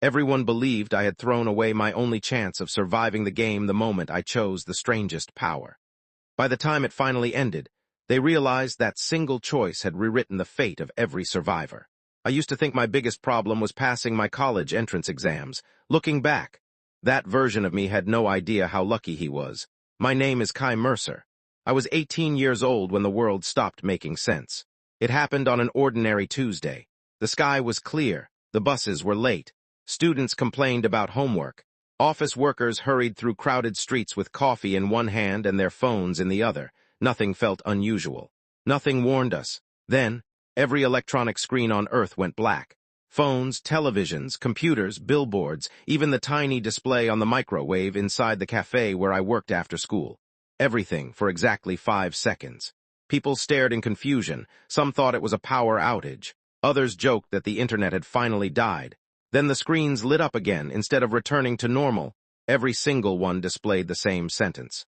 Everyone believed I had thrown away my only chance of surviving the game the moment I chose the strangest power. By the time it finally ended, they realized that single choice had rewritten the fate of every survivor. I used to think my biggest problem was passing my college entrance exams. Looking back, that version of me had no idea how lucky he was. My name is Kai Mercer. I was 18 years old when the world stopped making sense. It happened on an ordinary Tuesday. The sky was clear. The buses were late. Students complained about homework. Office workers hurried through crowded streets with coffee in one hand and their phones in the other. Nothing felt unusual. Nothing warned us. Then, every electronic screen on Earth went black. Phones, televisions, computers, billboards, even the tiny display on the microwave inside the cafe where I worked after school. Everything for exactly 5 seconds. People stared in confusion. Some thought it was a power outage. Others joked that the internet had finally died. Then the screens lit up again instead of returning to normal. Every single one displayed the same sentence.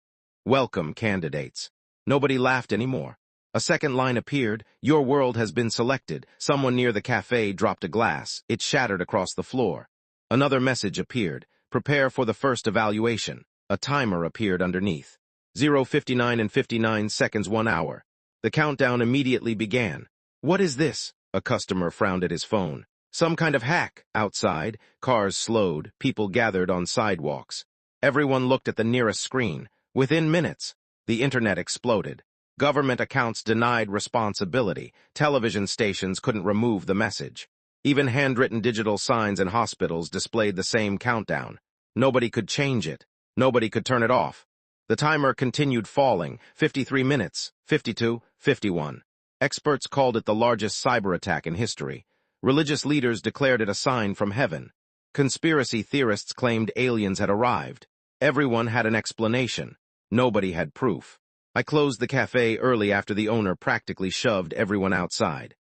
Welcome, candidates. Nobody laughed anymore. A second line appeared. Your world has been selected. Someone near the cafe dropped a glass. It shattered across the floor. Another message appeared. Prepare for the first evaluation. A timer appeared underneath. 0:59 and 59 seconds 1 hour. The countdown immediately began. What is this? A customer frowned at his phone. Some kind of hack. Outside, cars slowed, people gathered on sidewalks. Everyone looked at the nearest screen. Within minutes, the internet exploded. Government accounts denied responsibility. Television stations couldn't remove the message. Even handwritten digital signs in hospitals displayed the same countdown. Nobody could change it. Nobody could turn it off. The timer continued falling. 53 minutes, 52, 51. Experts called it the largest cyber attack in history. Religious leaders declared it a sign from heaven. Conspiracy theorists claimed aliens had arrived. Everyone had an explanation. Nobody had proof. I closed the cafe early after the owner practically shoved everyone outside.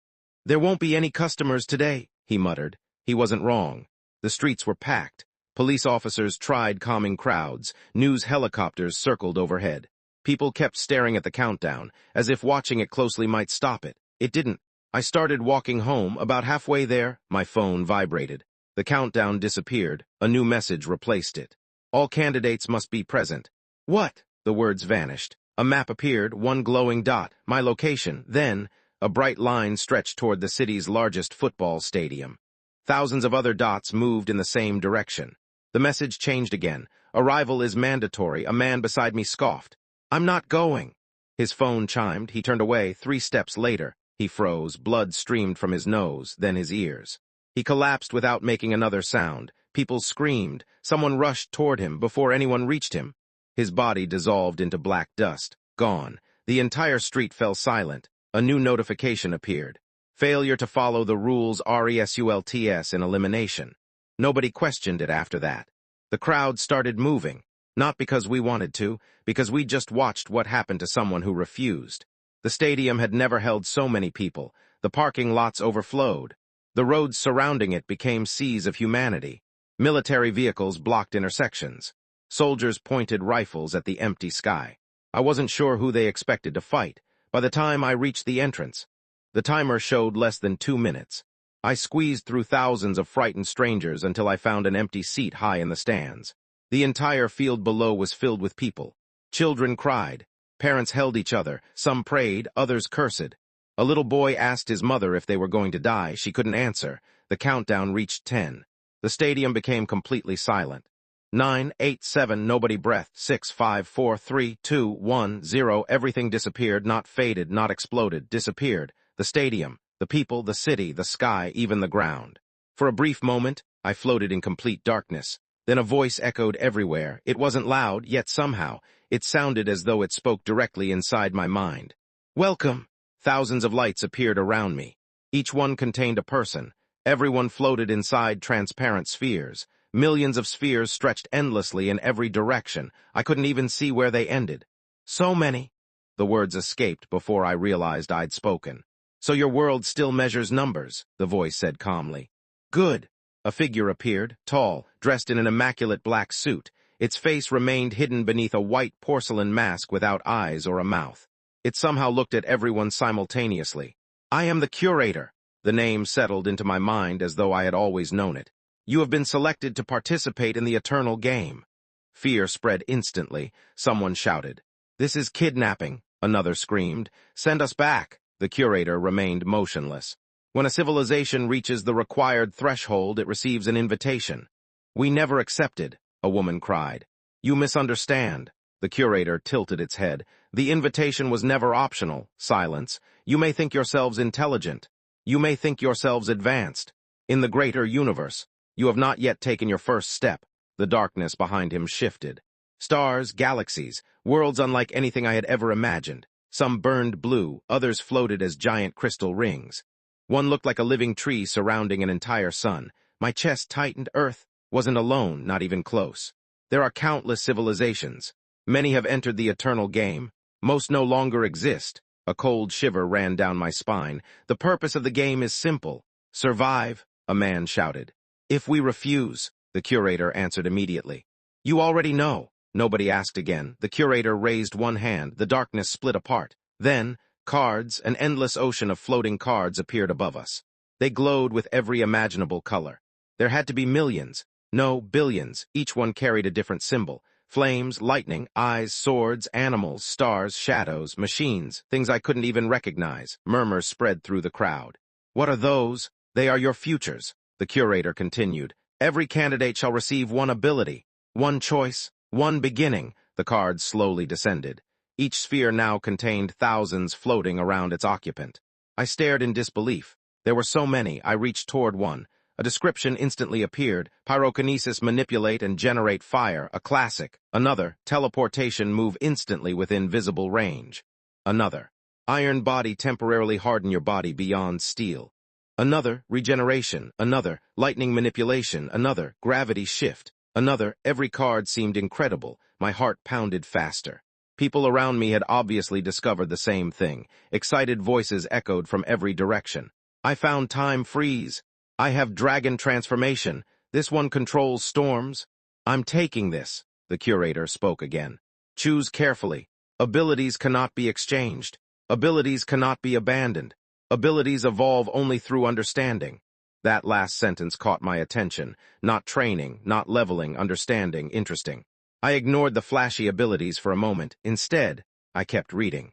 There won't be any customers today, he muttered. He wasn't wrong. The streets were packed. Police officers tried calming crowds. News helicopters circled overhead. People kept staring at the countdown, as if watching it closely might stop it. It didn't. I started walking home. About halfway there, my phone vibrated. The countdown disappeared. A new message replaced it. All candidates must be present. What? The words vanished. A map appeared, one glowing dot, my location. Then, a bright line stretched toward the city's largest football stadium. Thousands of other dots moved in the same direction. The message changed again. Arrival is mandatory. A man beside me scoffed. I'm not going. His phone chimed. He turned away. 3 steps later, he froze. Blood streamed from his nose, then his ears. He collapsed without making another sound. People screamed. Someone rushed toward him before anyone reached him. His body dissolved into black dust. Gone. The entire street fell silent. A new notification appeared. Failure to follow the rules RESULTS in elimination. Nobody questioned it after that. The crowd started moving. Not because we wanted to, because we just watched what happened to someone who refused. The stadium had never held so many people. The parking lots overflowed. The roads surrounding it became seas of humanity. Military vehicles blocked intersections. Soldiers pointed rifles at the empty sky. I wasn't sure who they expected to fight. By the time I reached the entrance, the timer showed less than 2 minutes. I squeezed through thousands of frightened strangers until I found an empty seat high in the stands. The entire field below was filled with people. Children cried. Parents held each other. Some prayed, others cursed. A little boy asked his mother if they were going to die. She couldn't answer. The countdown reached 10. The stadium became completely silent. 9, 8, 7, nobody breathed. 6, 5, 4, 3, 2, 1, 0. Everything disappeared, not faded, not exploded, disappeared. The stadium, the people, the city, the sky, even the ground. For a brief moment, I floated in complete darkness. Then a voice echoed everywhere. It wasn't loud, yet somehow, it sounded as though it spoke directly inside my mind. Welcome! Thousands of lights appeared around me. Each one contained a person. Everyone floated inside transparent spheres. Millions of spheres stretched endlessly in every direction. I couldn't even see where they ended. So many. The words escaped before I realized I'd spoken. So your world still measures numbers, the voice said calmly. Good. A figure appeared, tall, dressed in an immaculate black suit. Its face remained hidden beneath a white porcelain mask without eyes or a mouth. It somehow looked at everyone simultaneously. I am the curator. The name settled into my mind as though I had always known it. You have been selected to participate in the eternal game. Fear spread instantly. Someone shouted. This is kidnapping, another screamed. Send us back. The curator remained motionless. When a civilization reaches the required threshold, it receives an invitation. We never accepted, a woman cried. You misunderstand. The curator tilted its head. The invitation was never optional. Silence. You may think yourselves intelligent. You may think yourselves advanced. In the greater universe, you have not yet taken your first step. The darkness behind him shifted. Stars, galaxies, worlds unlike anything I had ever imagined. Some burned blue, others floated as giant crystal rings. One looked like a living tree surrounding an entire sun. My chest tightened. Earth wasn't alone, not even close. There are countless civilizations. Many have entered the eternal game. Most no longer exist. A cold shiver ran down my spine. The purpose of the game is simple. Survive, a man shouted. If we refuse, the curator answered immediately. You already know. Nobody asked again. The curator raised one hand. The darkness split apart. Then, cards, an endless ocean of floating cards appeared above us. They glowed with every imaginable color. There had to be millions. No, billions. Each one carried a different symbol. Flames, lightning, eyes, swords, animals, stars, shadows, machines, things I couldn't even recognize. Murmurs spread through the crowd. What are those? They are your futures, the curator continued. Every candidate shall receive one ability, one choice, one beginning. The cards slowly descended. Each sphere now contained thousands floating around its occupant. I stared in disbelief. There were so many. I reached toward one. A description instantly appeared. Pyrokinesis, manipulate and generate fire, a classic. Another, teleportation, move instantly within visible range. Another, iron body, temporarily harden your body beyond steel. Another, regeneration. Another, lightning manipulation. Another, gravity shift. Another, every card seemed incredible. My heart pounded faster. People around me had obviously discovered the same thing. Excited voices echoed from every direction. I found time freeze. I have dragon transformation. This one controls storms. I'm taking this, the curator spoke again. Choose carefully. Abilities cannot be exchanged. Abilities cannot be abandoned. Abilities evolve only through understanding. That last sentence caught my attention. Not training, not leveling, understanding, interesting. I ignored the flashy abilities for a moment. Instead, I kept reading.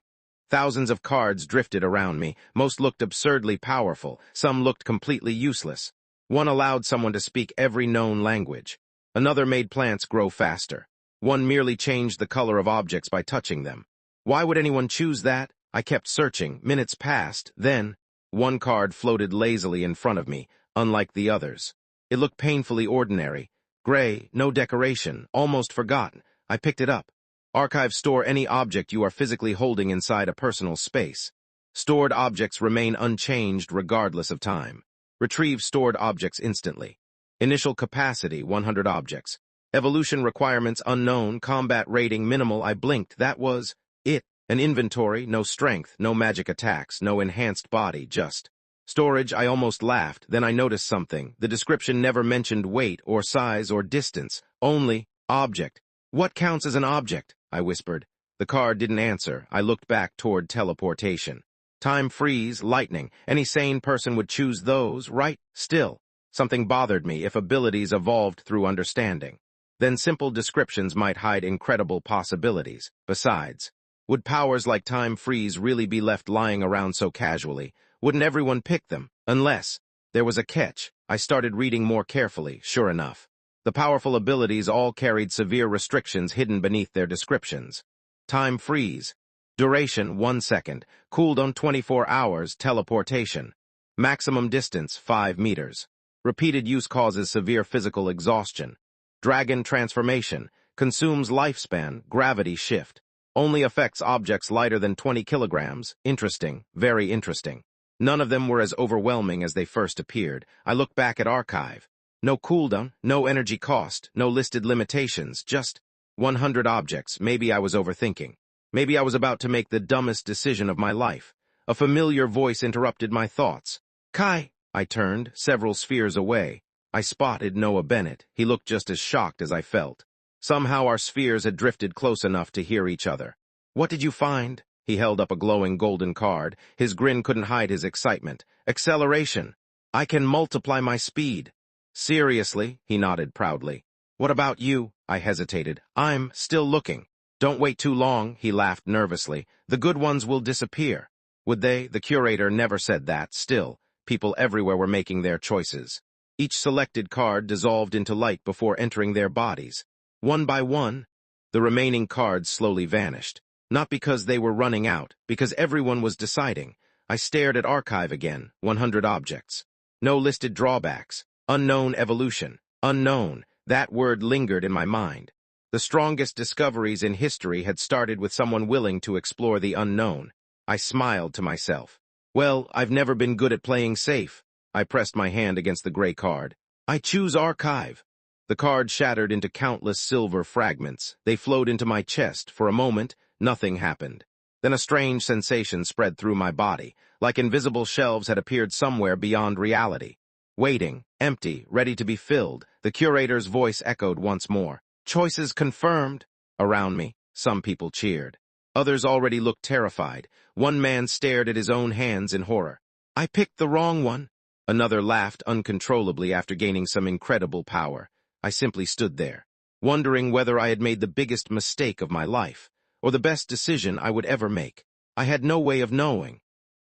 Thousands of cards drifted around me. Most looked absurdly powerful. Some looked completely useless. One allowed someone to speak every known language. Another made plants grow faster. One merely changed the color of objects by touching them. Why would anyone choose that? I kept searching. Minutes passed. Then, one card floated lazily in front of me, unlike the others. It looked painfully ordinary. Gray, no decoration, almost forgotten. I picked it up. Archive, store any object you are physically holding inside a personal space. Stored objects remain unchanged regardless of time. Retrieve stored objects instantly. Initial capacity, 100 objects. Evolution requirements unknown, combat rating minimal. I blinked. That was it. An inventory, no strength, no magic attacks, no enhanced body, just storage. I almost laughed. Then I noticed something. The description never mentioned weight or size or distance, only object. What counts as an object? I whispered. The card didn't answer. I looked back toward teleportation. Time freeze, lightning. Any sane person would choose those, right? Still, something bothered me. If abilities evolved through understanding, then simple descriptions might hide incredible possibilities. Besides, would powers like time freeze really be left lying around so casually? Wouldn't everyone pick them? Unless there was a catch. I started reading more carefully. Sure enough, the powerful abilities all carried severe restrictions hidden beneath their descriptions. Time freeze. Duration, 1 second. Cooldown, 24 hours. Teleportation. Maximum distance, 5 meters. Repeated use causes severe physical exhaustion. Dragon transformation. Consumes lifespan. Gravity shift. Only affects objects lighter than 20 kilograms. Interesting. Very interesting. None of them were as overwhelming as they first appeared. I looked back at archive. No cooldown, no energy cost, no listed limitations, just 100 objects. Maybe I was overthinking. Maybe I was about to make the dumbest decision of my life. A familiar voice interrupted my thoughts. Kai! I turned, several spheres away. I spotted Noah Bennett. He looked just as shocked as I felt. Somehow our spheres had drifted close enough to hear each other. What did you find? He held up a glowing golden card. His grin couldn't hide his excitement. Acceleration. I can multiply my speed. Seriously, he nodded proudly. What about you? I hesitated. I'm still looking. Don't wait too long, he laughed nervously. The good ones will disappear. Would they? The curator never said that. Still, people everywhere were making their choices. Each selected card dissolved into light before entering their bodies. One by one, the remaining cards slowly vanished. Not because they were running out, because everyone was deciding. I stared at archive again, 100 objects. No listed drawbacks. Unknown evolution. Unknown. That word lingered in my mind. The strongest discoveries in history had started with someone willing to explore the unknown. I smiled to myself. Well, I've never been good at playing safe. I pressed my hand against the gray card. I choose archive. The card shattered into countless silver fragments. They flowed into my chest. For a moment, nothing happened. Then a strange sensation spread through my body, like invisible shelves had appeared somewhere beyond reality. Waiting, empty, ready to be filled, the curator's voice echoed once more. Choices confirmed. Around me, some people cheered. Others already looked terrified. One man stared at his own hands in horror. I picked the wrong one. Another laughed uncontrollably after gaining some incredible power. I simply stood there, wondering whether I had made the biggest mistake of my life, or the best decision I would ever make. I had no way of knowing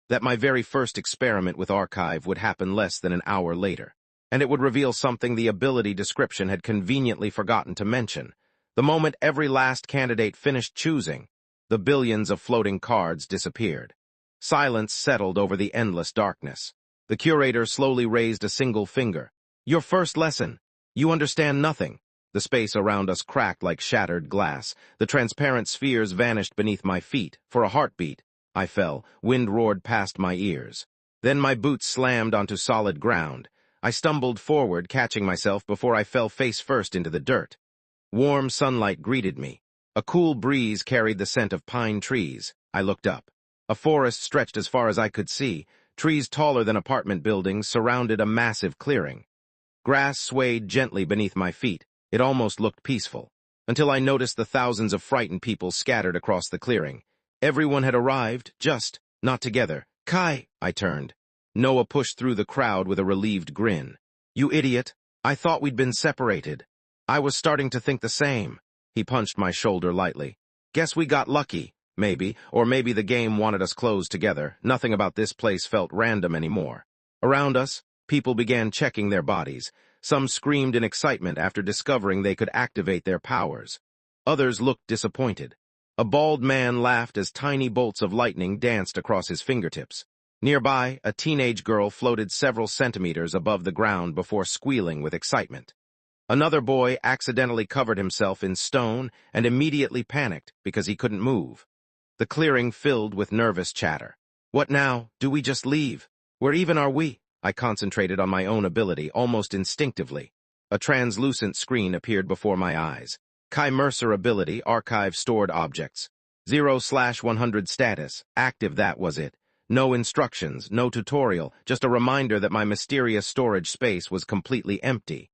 that my very first experiment with archive would happen less than an hour later, and it would reveal something the ability description had conveniently forgotten to mention. The moment every last candidate finished choosing, the billions of floating cards disappeared. Silence settled over the endless darkness. The curator slowly raised a single finger. Your first lesson. You understand nothing. The space around us cracked like shattered glass. The transparent spheres vanished beneath my feet. For a heartbeat, I fell. Wind roared past my ears. Then my boots slammed onto solid ground. I stumbled forward, catching myself before I fell face first into the dirt. Warm sunlight greeted me. A cool breeze carried the scent of pine trees. I looked up. A forest stretched as far as I could see. Trees taller than apartment buildings surrounded a massive clearing. Grass swayed gently beneath my feet. It almost looked peaceful, until I noticed the thousands of frightened people scattered across the clearing. Everyone had arrived, just not together. Kai, I turned. Noah pushed through the crowd with a relieved grin. You idiot. I thought we'd been separated. I was starting to think the same. He punched my shoulder lightly. Guess we got lucky. Maybe, or maybe the game wanted us closed together. Nothing about this place felt random anymore. Around us, people began checking their bodies. Some screamed in excitement after discovering they could activate their powers. Others looked disappointed. A bald man laughed as tiny bolts of lightning danced across his fingertips. Nearby, a teenage girl floated several centimeters above the ground before squealing with excitement. Another boy accidentally covered himself in stone and immediately panicked because he couldn't move. The clearing filled with nervous chatter. What now? Do we just leave? Where even are we? I concentrated on my own ability, almost instinctively. A translucent screen appeared before my eyes. Kai Mercer ability, archive stored objects. 0/100 status, active, that was it. No instructions, no tutorial, just a reminder that my mysterious storage space was completely empty.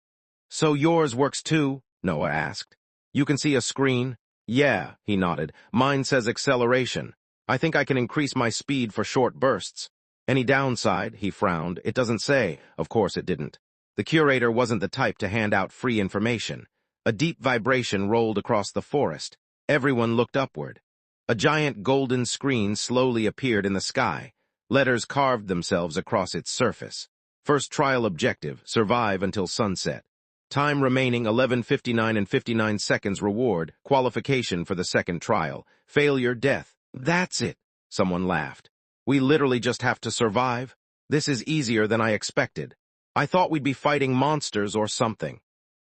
So yours works too? Noah asked. You can see a screen? Yeah, he nodded. Mine says acceleration. I think I can increase my speed for short bursts. Any downside? He frowned. It doesn't say. Of course it didn't. The curator wasn't the type to hand out free information. A deep vibration rolled across the forest. Everyone looked upward. A giant golden screen slowly appeared in the sky. Letters carved themselves across its surface. First trial objective, survive until sunset. Time remaining 11:59 and 59 seconds reward, qualification for the second trial. Failure, death. That's it, someone laughed. We literally just have to survive? This is easier than I expected. I thought we'd be fighting monsters or something.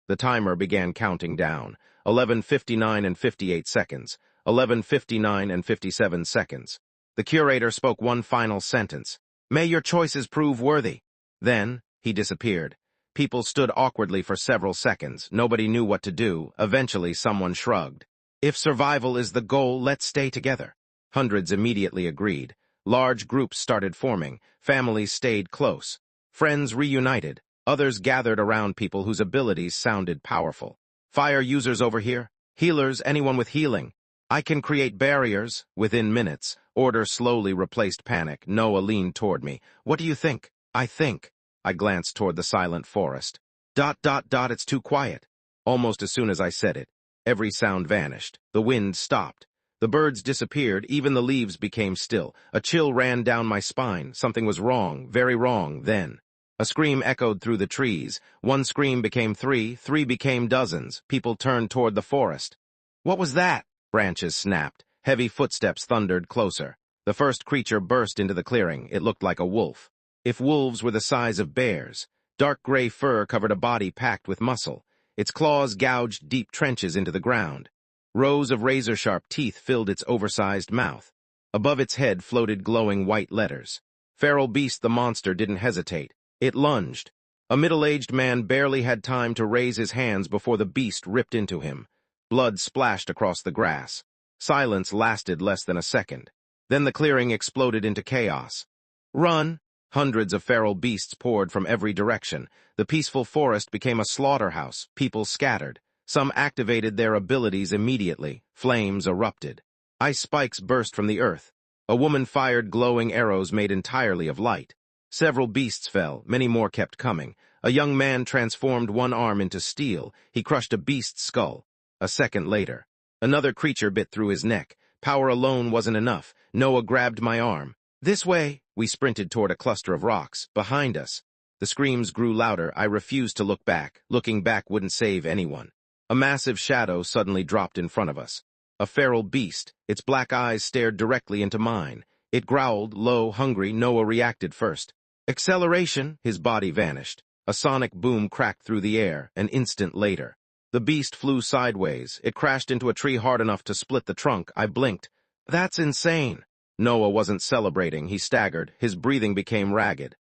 The timer began counting down. 11:59 and 58 seconds. 11:59 and 57 seconds. The curator spoke one final sentence. May your choices prove worthy. Then, he disappeared. People stood awkwardly for several seconds. Nobody knew what to do. Eventually, someone shrugged. If survival is the goal, let's stay together. Hundreds immediately agreed. Large groups started forming. Families stayed close. Friends reunited. Others gathered around people whose abilities sounded powerful. Fire users over here. Healers, anyone with healing. I can create barriers. Within minutes, order slowly replaced panic. Noah leaned toward me. What do you think? I glanced toward the silent forest. It's too quiet. Almost as soon as I said it, every sound vanished. The wind stopped. The birds disappeared, even the leaves became still. A chill ran down my spine. Something was wrong, very wrong, then. A scream echoed through the trees. One scream became three became dozens. People turned toward the forest. What was that? Branches snapped. Heavy footsteps thundered closer. The first creature burst into the clearing. It looked like a wolf. If wolves were the size of bears. Dark gray fur covered a body packed with muscle. Its claws gouged deep trenches into the ground. Rows of razor-sharp teeth filled its oversized mouth. Above its head floated glowing white letters. Feral beast, the monster didn't hesitate. It lunged. A middle-aged man barely had time to raise his hands before the beast ripped into him. Blood splashed across the grass. Silence lasted less than a second. Then the clearing exploded into chaos. Run! Hundreds of feral beasts poured from every direction. The peaceful forest became a slaughterhouse. People scattered. Some activated their abilities immediately. Flames erupted. Ice spikes burst from the earth. A woman fired glowing arrows made entirely of light. Several beasts fell. Many more kept coming. A young man transformed one arm into steel. He crushed a beast's skull. A second later, another creature bit through his neck. Power alone wasn't enough. Noah grabbed my arm. This way! We sprinted toward a cluster of rocks. Behind us. The screams grew louder. I refused to look back. Looking back wouldn't save anyone. A massive shadow suddenly dropped in front of us. A feral beast. Its black eyes stared directly into mine. It growled, low, hungry. Noah reacted first. Acceleration! His body vanished. A sonic boom cracked through the air. An instant later. The beast flew sideways. It crashed into a tree hard enough to split the trunk. I blinked. That's insane. Noah wasn't celebrating. He staggered. His breathing became ragged.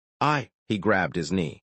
He grabbed his knee.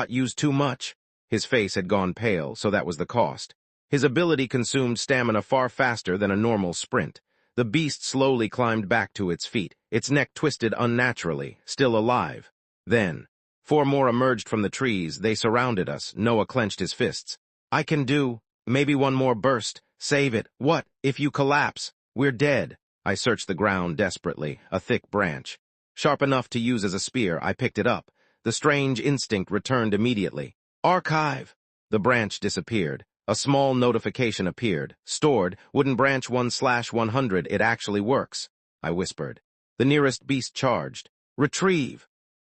Used too much. His face had gone pale, so that was the cost. His ability consumed stamina far faster than a normal sprint. The beast slowly climbed back to its feet. Its neck twisted unnaturally, still alive. Then, 4 more emerged from the trees. They surrounded us. Noah clenched his fists. I can do. Maybe one more burst. Save it. What? If you collapse, we're dead. I searched the ground desperately. A thick branch. Sharp enough to use as a spear, I picked it up. The strange instinct returned immediately. Archive! The branch disappeared. A small notification appeared. Stored, wooden branch 1/100. It actually works, I whispered. The nearest beast charged. Retrieve!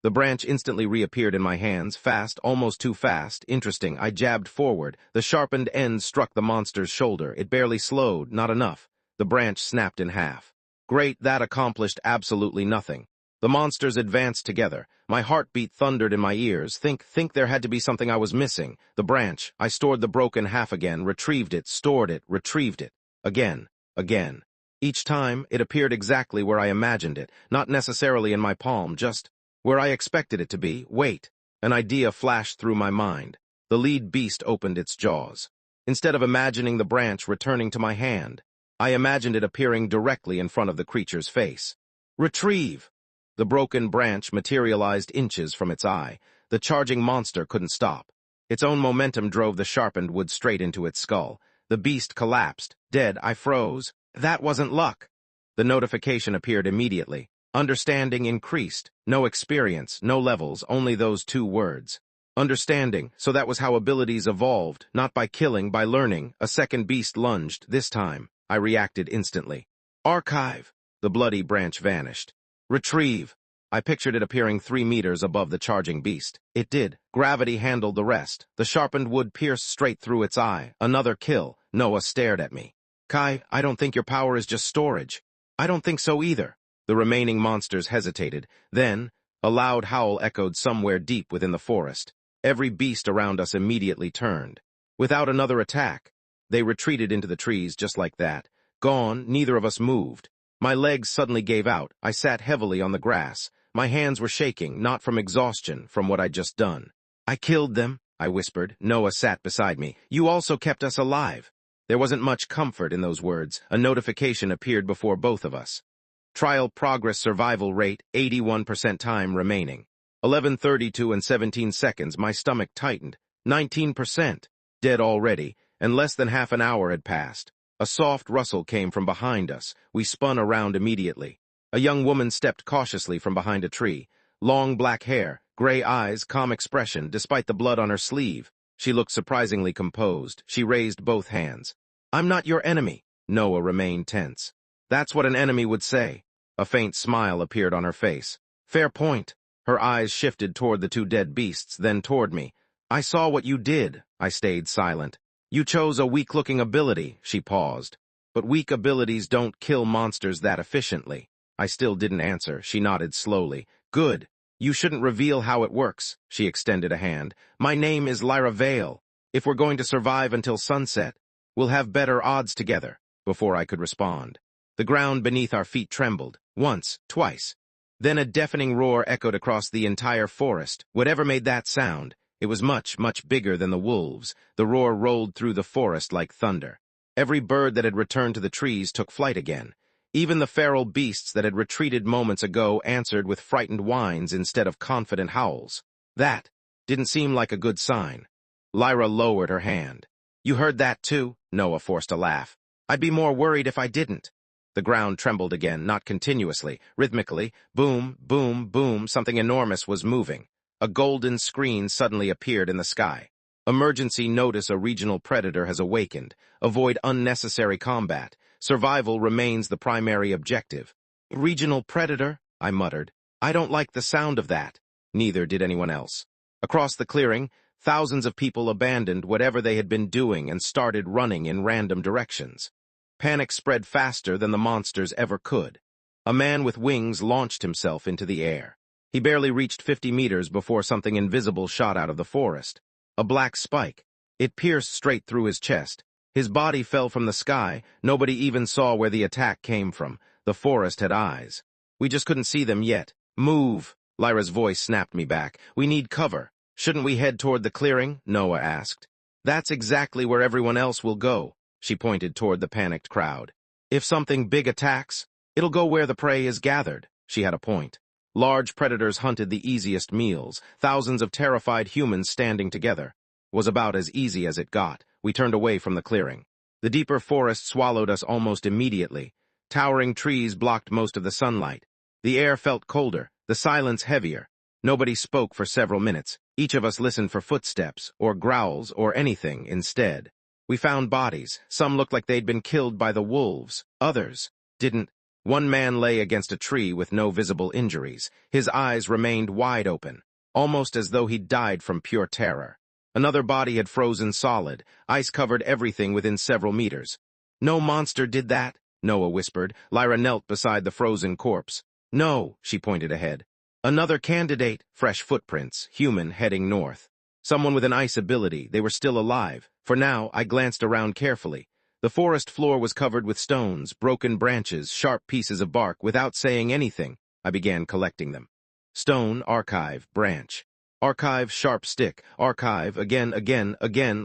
The branch instantly reappeared in my hands, fast, almost too fast. Interesting. I jabbed forward. The sharpened end struck the monster's shoulder. It barely slowed, not enough. The branch snapped in half. Great, that accomplished absolutely nothing. The monsters advanced together. My heartbeat thundered in my ears. Think there had to be something I was missing. The branch. I stored the broken half again, retrieved it, stored it, retrieved it. Again. Each time, it appeared exactly where I imagined it, not necessarily in my palm, just where I expected it to be. Wait. An idea flashed through my mind. The lead beast opened its jaws. Instead of imagining the branch returning to my hand, I imagined it appearing directly in front of the creature's face. Retrieve! The broken branch materialized inches from its eye. The charging monster couldn't stop. Its own momentum drove the sharpened wood straight into its skull. The beast collapsed. Dead, I froze. That wasn't luck. The notification appeared immediately. Understanding increased. No experience, no levels, only those 2 words. Understanding, so that was how abilities evolved, not by killing, by learning. A second beast lunged, this time. I reacted instantly. Archive! The bloody branch vanished. Retrieve! I pictured it appearing 3 meters above the charging beast. It did. Gravity handled the rest. The sharpened wood pierced straight through its eye. Another kill. Noah stared at me. Kai, I don't think your power is just storage. I don't think so either. The remaining monsters hesitated. Then, a loud howl echoed somewhere deep within the forest. Every beast around us immediately turned. Without another attack, they retreated into the trees just like that. Gone, neither of us moved. My legs suddenly gave out. I sat heavily on the grass. My hands were shaking, not from exhaustion, from what I'd just done. I killed them, I whispered. Noah sat beside me. You also kept us alive. There wasn't much comfort in those words. A notification appeared before both of us. Trial progress survival rate, 81% time remaining. 11:32 and 17 seconds, my stomach tightened. 19%. Dead already, and less than half an hour had passed. A soft rustle came from behind us. We spun around immediately. A young woman stepped cautiously from behind a tree. Long black hair, gray eyes, calm expression, despite the blood on her sleeve. She looked surprisingly composed. She raised both hands. "I'm not your enemy." Noah remained tense. "That's what an enemy would say." A faint smile appeared on her face. "Fair point." Her eyes shifted toward the two dead beasts, then toward me. "I saw what you did." I stayed silent. "You chose a weak-looking ability." She paused. "But weak abilities don't kill monsters that efficiently." I still didn't answer. She nodded slowly. "Good. You shouldn't reveal how it works." She extended a hand. "My name is Lyra Vale. If we're going to survive until sunset, we'll have better odds together." Before I could respond, the ground beneath our feet trembled. Once, twice. Then a deafening roar echoed across the entire forest. Whatever made that sound, it was much, much bigger than the wolves. The roar rolled through the forest like thunder. Every bird that had returned to the trees took flight again. Even the feral beasts that had retreated moments ago answered with frightened whines instead of confident howls. That didn't seem like a good sign. Lyra lowered her hand. "You heard that too?" Noah forced a laugh. "I'd be more worried if I didn't." The ground trembled again, not continuously, rhythmically. Boom, boom, boom, something enormous was moving. A golden screen suddenly appeared in the sky. "Emergency notice: a regional predator has awakened. Avoid unnecessary combat. Survival remains the primary objective." "Regional predator?" I muttered. "I don't like the sound of that." Neither did anyone else. Across the clearing, thousands of people abandoned whatever they had been doing and started running in random directions. Panic spread faster than the monsters ever could. A man with wings launched himself into the air. He barely reached 50 meters before something invisible shot out of the forest. A black spike. It pierced straight through his chest. His body fell from the sky. Nobody even saw where the attack came from. The forest had eyes. We just couldn't see them yet. "Move!" Lyra's voice snapped me back. "We need cover." "Shouldn't we head toward the clearing?" Noah asked. "That's exactly where everyone else will go." She pointed toward the panicked crowd. "If something big attacks, it'll go where the prey is gathered." She had a point. Large predators hunted the easiest meals. Thousands of terrified humans standing together was about as easy as it got. We turned away from the clearing. The deeper forest swallowed us almost immediately. Towering trees blocked most of the sunlight. The air felt colder, the silence heavier. Nobody spoke for several minutes. Each of us listened for footsteps, or growls, or anything instead. We found bodies. Some looked like they'd been killed by the wolves. Others didn't. One man lay against a tree with no visible injuries. His eyes remained wide open, almost as though he'd died from pure terror. Another body had frozen solid. Ice covered everything within several meters. "No monster did that," Noah whispered. Lyra knelt beside the frozen corpse. "No," she pointed ahead. "Another candidate." Fresh footprints, human heading north. Someone with an ice ability. They were still alive. For now, I glanced around carefully. The forest floor was covered with stones, broken branches, sharp pieces of bark. Without saying anything, I began collecting them. Stone, archive, branch. Archive, sharp stick. Archive, again.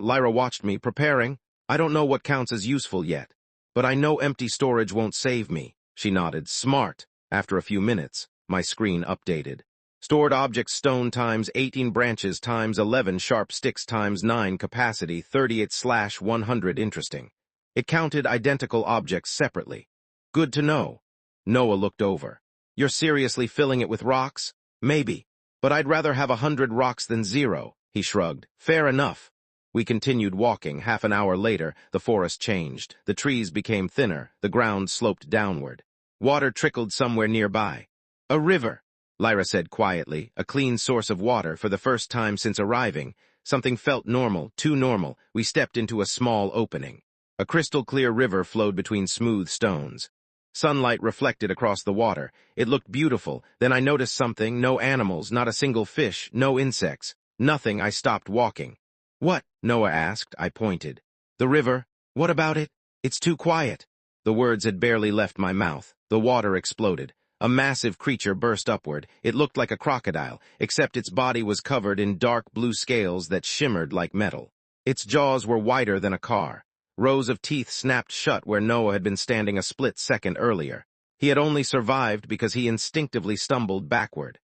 Lyra watched me, preparing. "I don't know what counts as useful yet, but I know empty storage won't save me." She nodded. "Smart." After a few minutes, my screen updated. Stored objects: stone times 18 branches times 11 sharp sticks times 9 capacity 38/100. Interesting. It counted identical objects separately. Good to know. Noah looked over. "You're seriously filling it with rocks?" "Maybe. But I'd rather have 100 rocks than 0. He shrugged. "Fair enough." We continued walking. Half an hour later, the forest changed. The trees became thinner. The ground sloped downward. Water trickled somewhere nearby. "A river," Lyra said quietly, "a clean source of water for the first time since arriving." Something felt normal, too normal. We stepped into a small opening. A crystal-clear river flowed between smooth stones. Sunlight reflected across the water. It looked beautiful. Then I noticed something. No animals, not a single fish, no insects. Nothing. I stopped walking. "What?" Noah asked. I pointed. "The river. What about it?" "It's too quiet." The words had barely left my mouth. The water exploded. A massive creature burst upward. It looked like a crocodile, except its body was covered in dark blue scales that shimmered like metal. Its jaws were wider than a car. Rows of teeth snapped shut where Noah had been standing a split second earlier. He had only survived because he instinctively stumbled backward.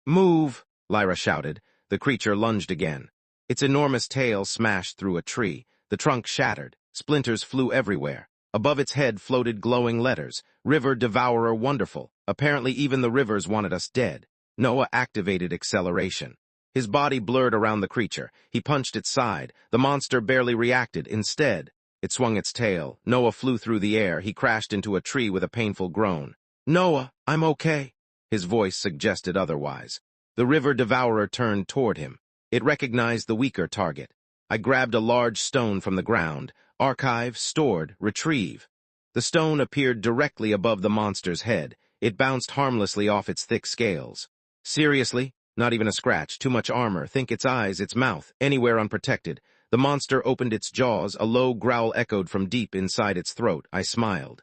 "Move!" Lyra shouted. The creature lunged again. Its enormous tail smashed through a tree. The trunk shattered. Splinters flew everywhere. Above its head floated glowing letters. "River Devourer Wonderful." Apparently even the rivers wanted us dead. Noah activated acceleration. His body blurred around the creature. He punched its side. The monster barely reacted. Instead, it swung its tail. Noah flew through the air. He crashed into a tree with a painful groan. "Noah, I'm okay." His voice suggested otherwise. The river devourer turned toward him. It recognized the weaker target. I grabbed a large stone from the ground. Archive, stored, retrieve. The stone appeared directly above the monster's head. It bounced harmlessly off its thick scales. Seriously? Not even a scratch. Too much armor. Think its eyes, its mouth, anywhere unprotected. The monster opened its jaws. A low growl echoed from deep inside its throat. I smiled.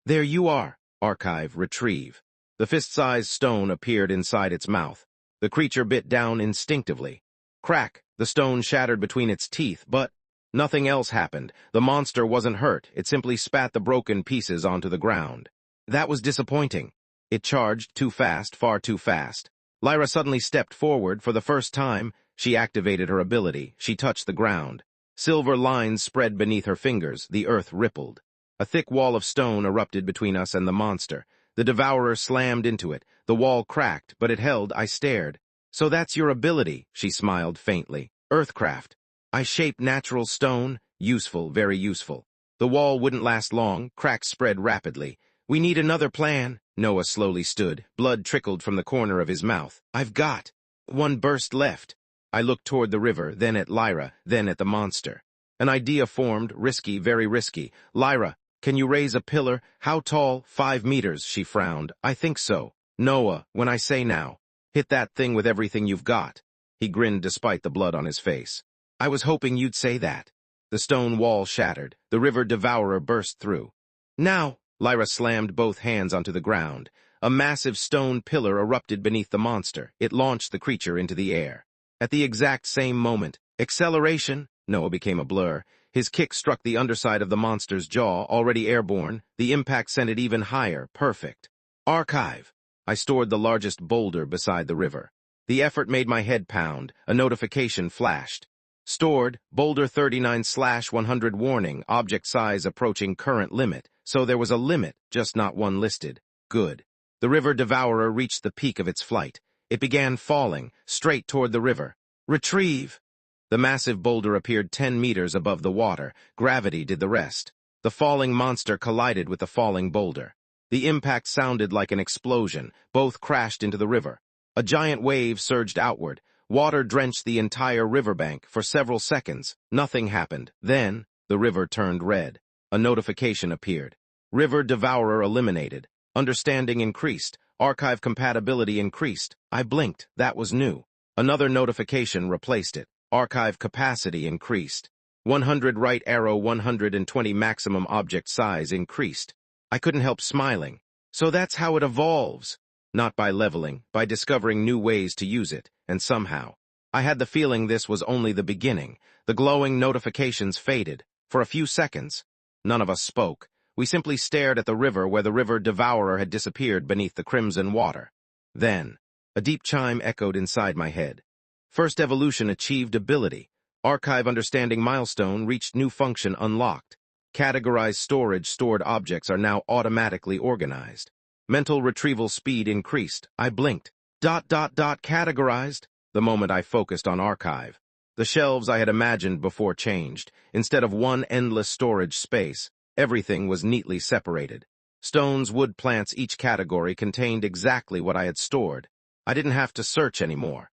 "There you are." Archive, retrieve. The fist-sized stone appeared inside its mouth. The creature bit down instinctively. Crack! The stone shattered between its teeth, but nothing else happened. The monster wasn't hurt. It simply spat the broken pieces onto the ground. That was disappointing. It charged too fast, far too fast. Lyra suddenly stepped forward. For the first time, she activated her ability. She touched the ground. Silver lines spread beneath her fingers. The earth rippled. A thick wall of stone erupted between us and the monster. The devourer slammed into it. The wall cracked, but it held. I stared. "So that's your ability," she smiled faintly. "Earthcraft. I shape natural stone. Useful, very useful." The wall wouldn't last long. Cracks spread rapidly. "We need another plan." Noah slowly stood. Blood trickled from the corner of his mouth. "I've got one burst left." I looked toward the river, then at Lyra, then at the monster. An idea formed, risky, very risky. "Lyra, can you raise a pillar? How tall?" 5 meters, she frowned. "I think so." "Noah, when I say now, hit that thing with everything you've got." He grinned despite the blood on his face. "I was hoping you'd say that." The stone wall shattered. The river devourer burst through. "Now!" Lyra slammed both hands onto the ground. A massive stone pillar erupted beneath the monster. It launched the creature into the air. At the exact same moment, acceleration! Noah became a blur. His kick struck the underside of the monster's jaw, already airborne. The impact sent it even higher. Perfect. Archive. I stored the largest boulder beside the river. The effort made my head pound. A notification flashed. Stored, boulder 39/100 warning, object size approaching current limit. So there was a limit, just not one listed. Good. The river devourer reached the peak of its flight. It began falling, straight toward the river. Retrieve! The massive boulder appeared 10 meters above the water. Gravity did the rest. The falling monster collided with the falling boulder. The impact sounded like an explosion. Both crashed into the river. A giant wave surged outward. Water drenched the entire riverbank. For several seconds, nothing happened. Then, the river turned red. A notification appeared. River devourer eliminated. Understanding increased. Archive compatibility increased. I blinked. That was new. Another notification replaced it. Archive capacity increased. 100 right arrow 120 maximum object size increased. I couldn't help smiling. So that's how it evolves. Not by leveling, by discovering new ways to use it, and somehow. I had the feeling this was only the beginning. The glowing notifications faded. For a few seconds, none of us spoke. We simply stared at the river where the river devourer had disappeared beneath the crimson water. Then, a deep chime echoed inside my head. First evolution achieved ability. Archive understanding milestone reached new function unlocked. Categorized storage stored objects are now automatically organized. Mental retrieval speed increased. I blinked. Categorized. The moment I focused on archive. The shelves I had imagined before changed. Instead of one endless storage space, everything was neatly separated. Stones, wood, plants, each category contained exactly what I had stored. I didn't have to search anymore.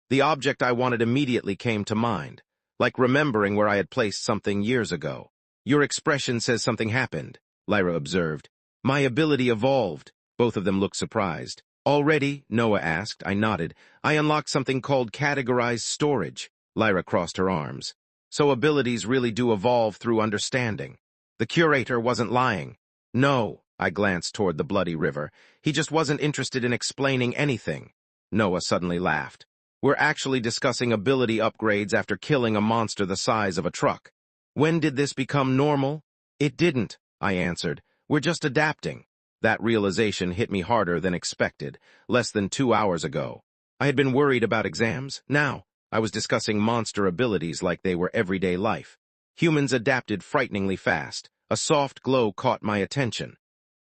The object I wanted immediately came to mind, like remembering where I had placed something years ago. Your expression says something happened, Lyra observed. My ability evolved. Both of them looked surprised. Already? Noah asked. I nodded. I unlocked something called categorized storage. Lyra crossed her arms. So abilities really do evolve through understanding. The curator wasn't lying. No, I glanced toward the bloody river. He just wasn't interested in explaining anything. Noah suddenly laughed. We're actually discussing ability upgrades after killing a monster the size of a truck. When did this become normal? It didn't, I answered. We're just adapting. That realization hit me harder than expected, less than 2 hours ago. I had been worried about exams. Now, I was discussing monster abilities like they were everyday life. Humans adapted frighteningly fast. A soft glow caught my attention.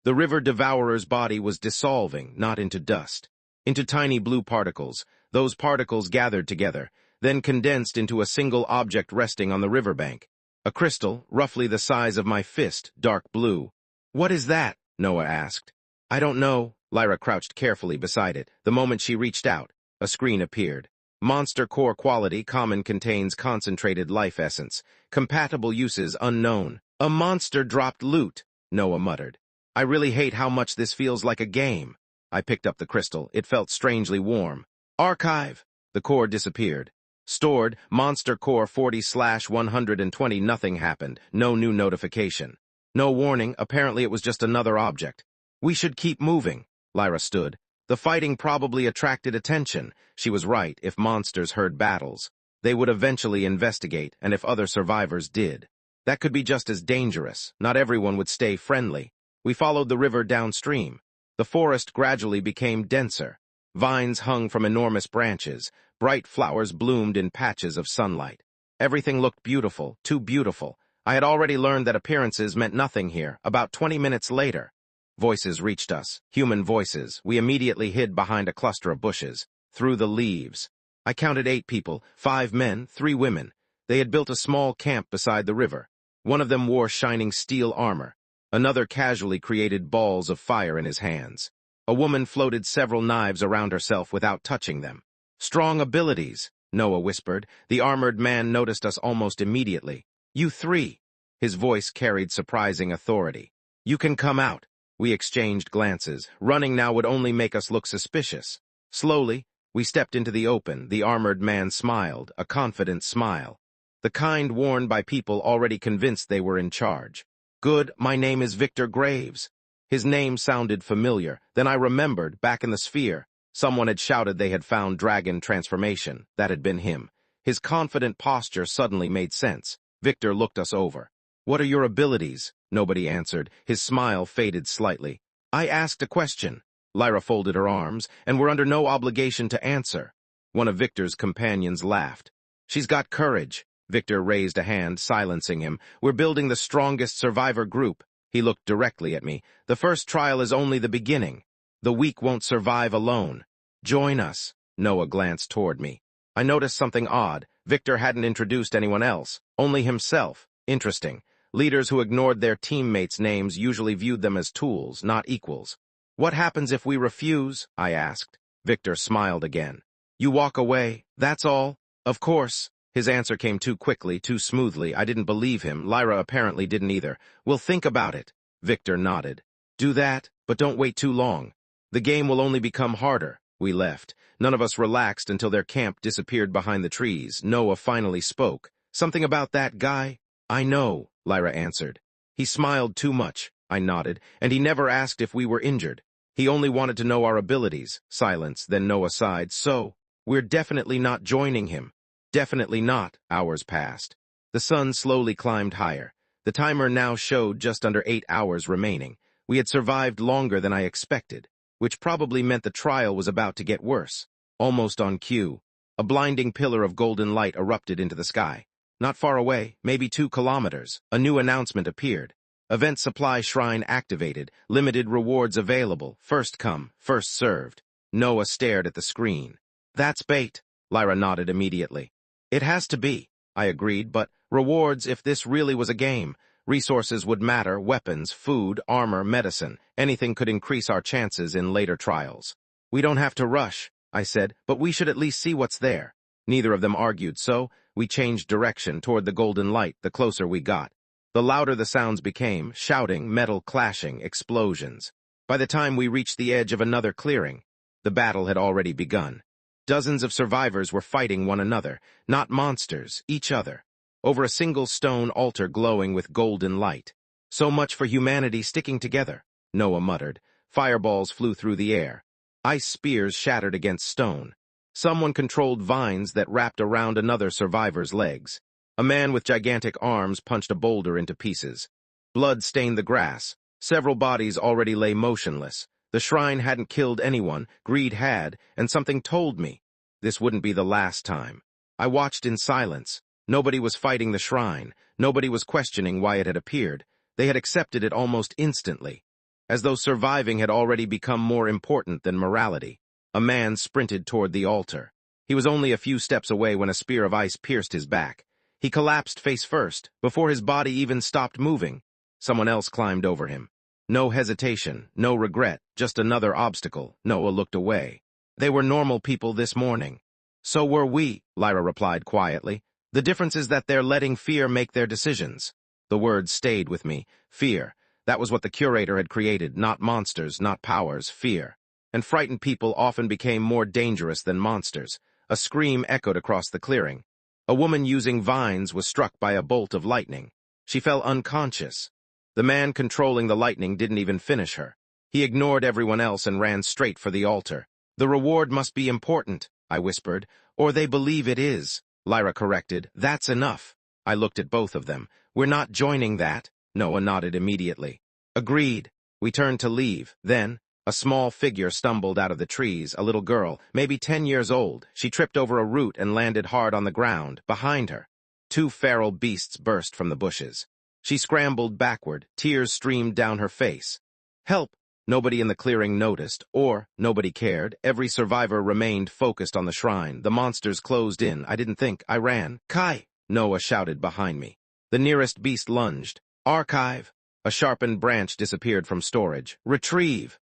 The river devourer's body was dissolving, not into dust. into tiny blue particles. Those particles gathered together, then condensed into a single object resting on the riverbank. A crystal, roughly the size of my fist, dark blue. "What is that?" Noah asked. "I don't know." Lyra crouched carefully beside it. The moment she reached out, a screen appeared. Monster core quality common contains concentrated life essence. Compatible uses unknown. "A monster dropped loot," Noah muttered. "I really hate how much this feels like a game." I picked up the crystal. It felt strangely warm. "Archive." The core disappeared. "Stored, Monster Core 40/120. Nothing happened. No new notification. No warning. Apparently it was just another object. "We should keep moving." Lyra stood. "The fighting probably attracted attention." She was right. If monsters heard battles, they would eventually investigate, and if other survivors did, that could be just as dangerous. Not everyone would stay friendly. We followed the river downstream. The forest gradually became denser. Vines hung from enormous branches. Bright flowers bloomed in patches of sunlight. Everything looked beautiful, too beautiful. I had already learned that appearances meant nothing here. About 20 minutes later, voices reached us. Human voices. We immediately hid behind a cluster of bushes. Through the leaves. I counted 8 people, 5 men, 3 women. They had built a small camp beside the river. One of them wore shining steel armor. Another casually created balls of fire in his hands. A woman floated several knives around herself without touching them. "Strong abilities," Noah whispered. The armored man noticed us almost immediately. "You 3. His voice carried surprising authority. "You can come out." We exchanged glances. Running now would only make us look suspicious. Slowly, we stepped into the open. The armored man smiled, a confident smile. The kind worn by people already convinced they were in charge. "Good, my name is Victor Graves." His name sounded familiar. Then I remembered, back in the sphere, someone had shouted they had found dragon transformation. That had been him. His confident posture suddenly made sense. Victor looked us over. "What are your abilities?" Nobody answered. His smile faded slightly. "I asked a question." Lyra folded her arms, "and we're under no obligation to answer." One of Victor's companions laughed. "She's got courage." Victor raised a hand, silencing him. "We're building the strongest survivor group." He looked directly at me. "The first trial is only the beginning. The weak won't survive alone. Join us." Noah glanced toward me. I noticed something odd. Victor hadn't introduced anyone else, only himself. Interesting. Leaders who ignored their teammates' names usually viewed them as tools, not equals. "What happens if we refuse?" I asked. Victor smiled again. "You walk away, that's all." "Of course." His answer came too quickly, too smoothly. I didn't believe him. Lyra apparently didn't either. "We'll think about it." Victor nodded. "Do that, but don't wait too long. The game will only become harder." We left. None of us relaxed until their camp disappeared behind the trees. Noah finally spoke. "Something about that guy?" "I know," Lyra answered. "He smiled too much." I nodded. "And he never asked if we were injured. He only wanted to know our abilities." Silence, then Noah sighed. "So, we're definitely not joining him." "Definitely not." Hours passed. The sun slowly climbed higher. The timer now showed just under 8 hours remaining. We had survived longer than I expected, which probably meant the trial was about to get worse. Almost on cue, a blinding pillar of golden light erupted into the sky. Not far away, maybe 2 kilometers, a new announcement appeared. "Event supply shrine activated. Limited rewards available. First come, first served." Noah stared at the screen. "That's bait." Lyra nodded immediately. "It has to be." I agreed, "but rewards if this really was a game. Resources would matter, weapons, food, armor, medicine. Anything could increase our chances in later trials." "We don't have to rush," I said, "but we should at least see what's there." Neither of them argued, so we changed direction toward the golden light the closer we got. The louder the sounds became, shouting, metal clashing, explosions. By the time we reached the edge of another clearing, the battle had already begun. Dozens of survivors were fighting one another, not monsters, each other, over a single stone altar glowing with golden light. "So much for humanity sticking together," Noah muttered. Fireballs flew through the air. Ice spears shattered against stone. Someone controlled vines that wrapped around another survivor's legs. A man with gigantic arms punched a boulder into pieces. Blood stained the grass. Several bodies already lay motionless. The shrine hadn't killed anyone, greed had, and something told me this wouldn't be the last time. I watched in silence. Nobody was fighting the shrine. Nobody was questioning why it had appeared. They had accepted it almost instantly, as though surviving had already become more important than morality. A man sprinted toward the altar. He was only a few steps away when a spear of ice pierced his back. He collapsed face first, before his body even stopped moving. Someone else climbed over him. No hesitation, no regret, just another obstacle. Noah looked away. They were normal people this morning. So were we, Lyra replied quietly. The difference is that they're letting fear make their decisions. The word stayed with me. Fear. That was what the curator had created, not monsters, not powers, fear. And frightened people often became more dangerous than monsters. A scream echoed across the clearing. A woman using vines was struck by a bolt of lightning. She fell unconscious. The man controlling the lightning didn't even finish her. He ignored everyone else and ran straight for the altar. The reward must be important, I whispered. Or they believe it is. Lyra corrected. That's enough. I looked at both of them. We're not joining that. Noah nodded immediately. Agreed. We turned to leave. Then, a small figure stumbled out of the trees, a little girl, maybe 10 years old. She tripped over a root and landed hard on the ground, behind her. 2 feral beasts burst from the bushes. She scrambled backward, tears streamed down her face. Help! Nobody in the clearing noticed, or nobody cared. Every survivor remained focused on the shrine. The monsters closed in. I didn't think. I ran. Kai! Noah shouted behind me. The nearest beast lunged. Archive! A sharpened branch disappeared from storage. Retrieve!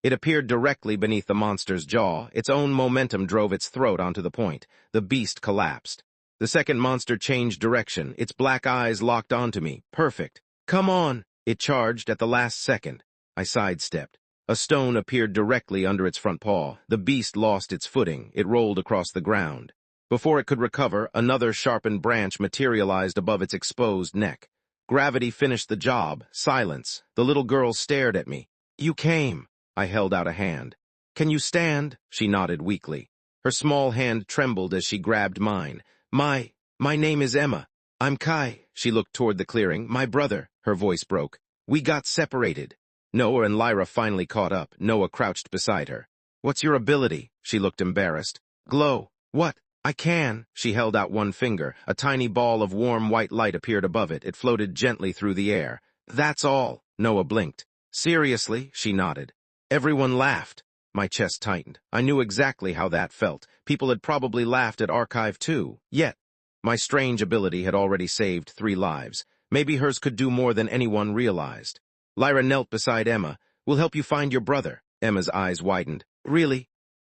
It appeared directly beneath the monster's jaw. Its own momentum drove its throat onto the point. The beast collapsed. The second monster changed direction. Its black eyes locked onto me. Perfect. Come on! It charged at the last second. I sidestepped. A stone appeared directly under its front paw. The beast lost its footing. It rolled across the ground. Before it could recover, another sharpened branch materialized above its exposed neck. Gravity finished the job. Silence. The little girl stared at me. You came. I held out a hand. Can you stand? She nodded weakly. Her small hand trembled as she grabbed mine. My name is Emma. I'm Kai. She looked toward the clearing. My brother. Her voice broke. We got separated. Noah and Lyra finally caught up. Noah crouched beside her. What's your ability? She looked embarrassed. Glow. What? I can. She held out one finger. A tiny ball of warm white light appeared above it. It floated gently through the air. That's all. Noah blinked. Seriously? She nodded. Everyone laughed. My chest tightened. I knew exactly how that felt. People had probably laughed at Archive too. Yet, my strange ability had already saved 3 lives. Maybe hers could do more than anyone realized. Lyra knelt beside Emma. We'll help you find your brother. Emma's eyes widened. Really?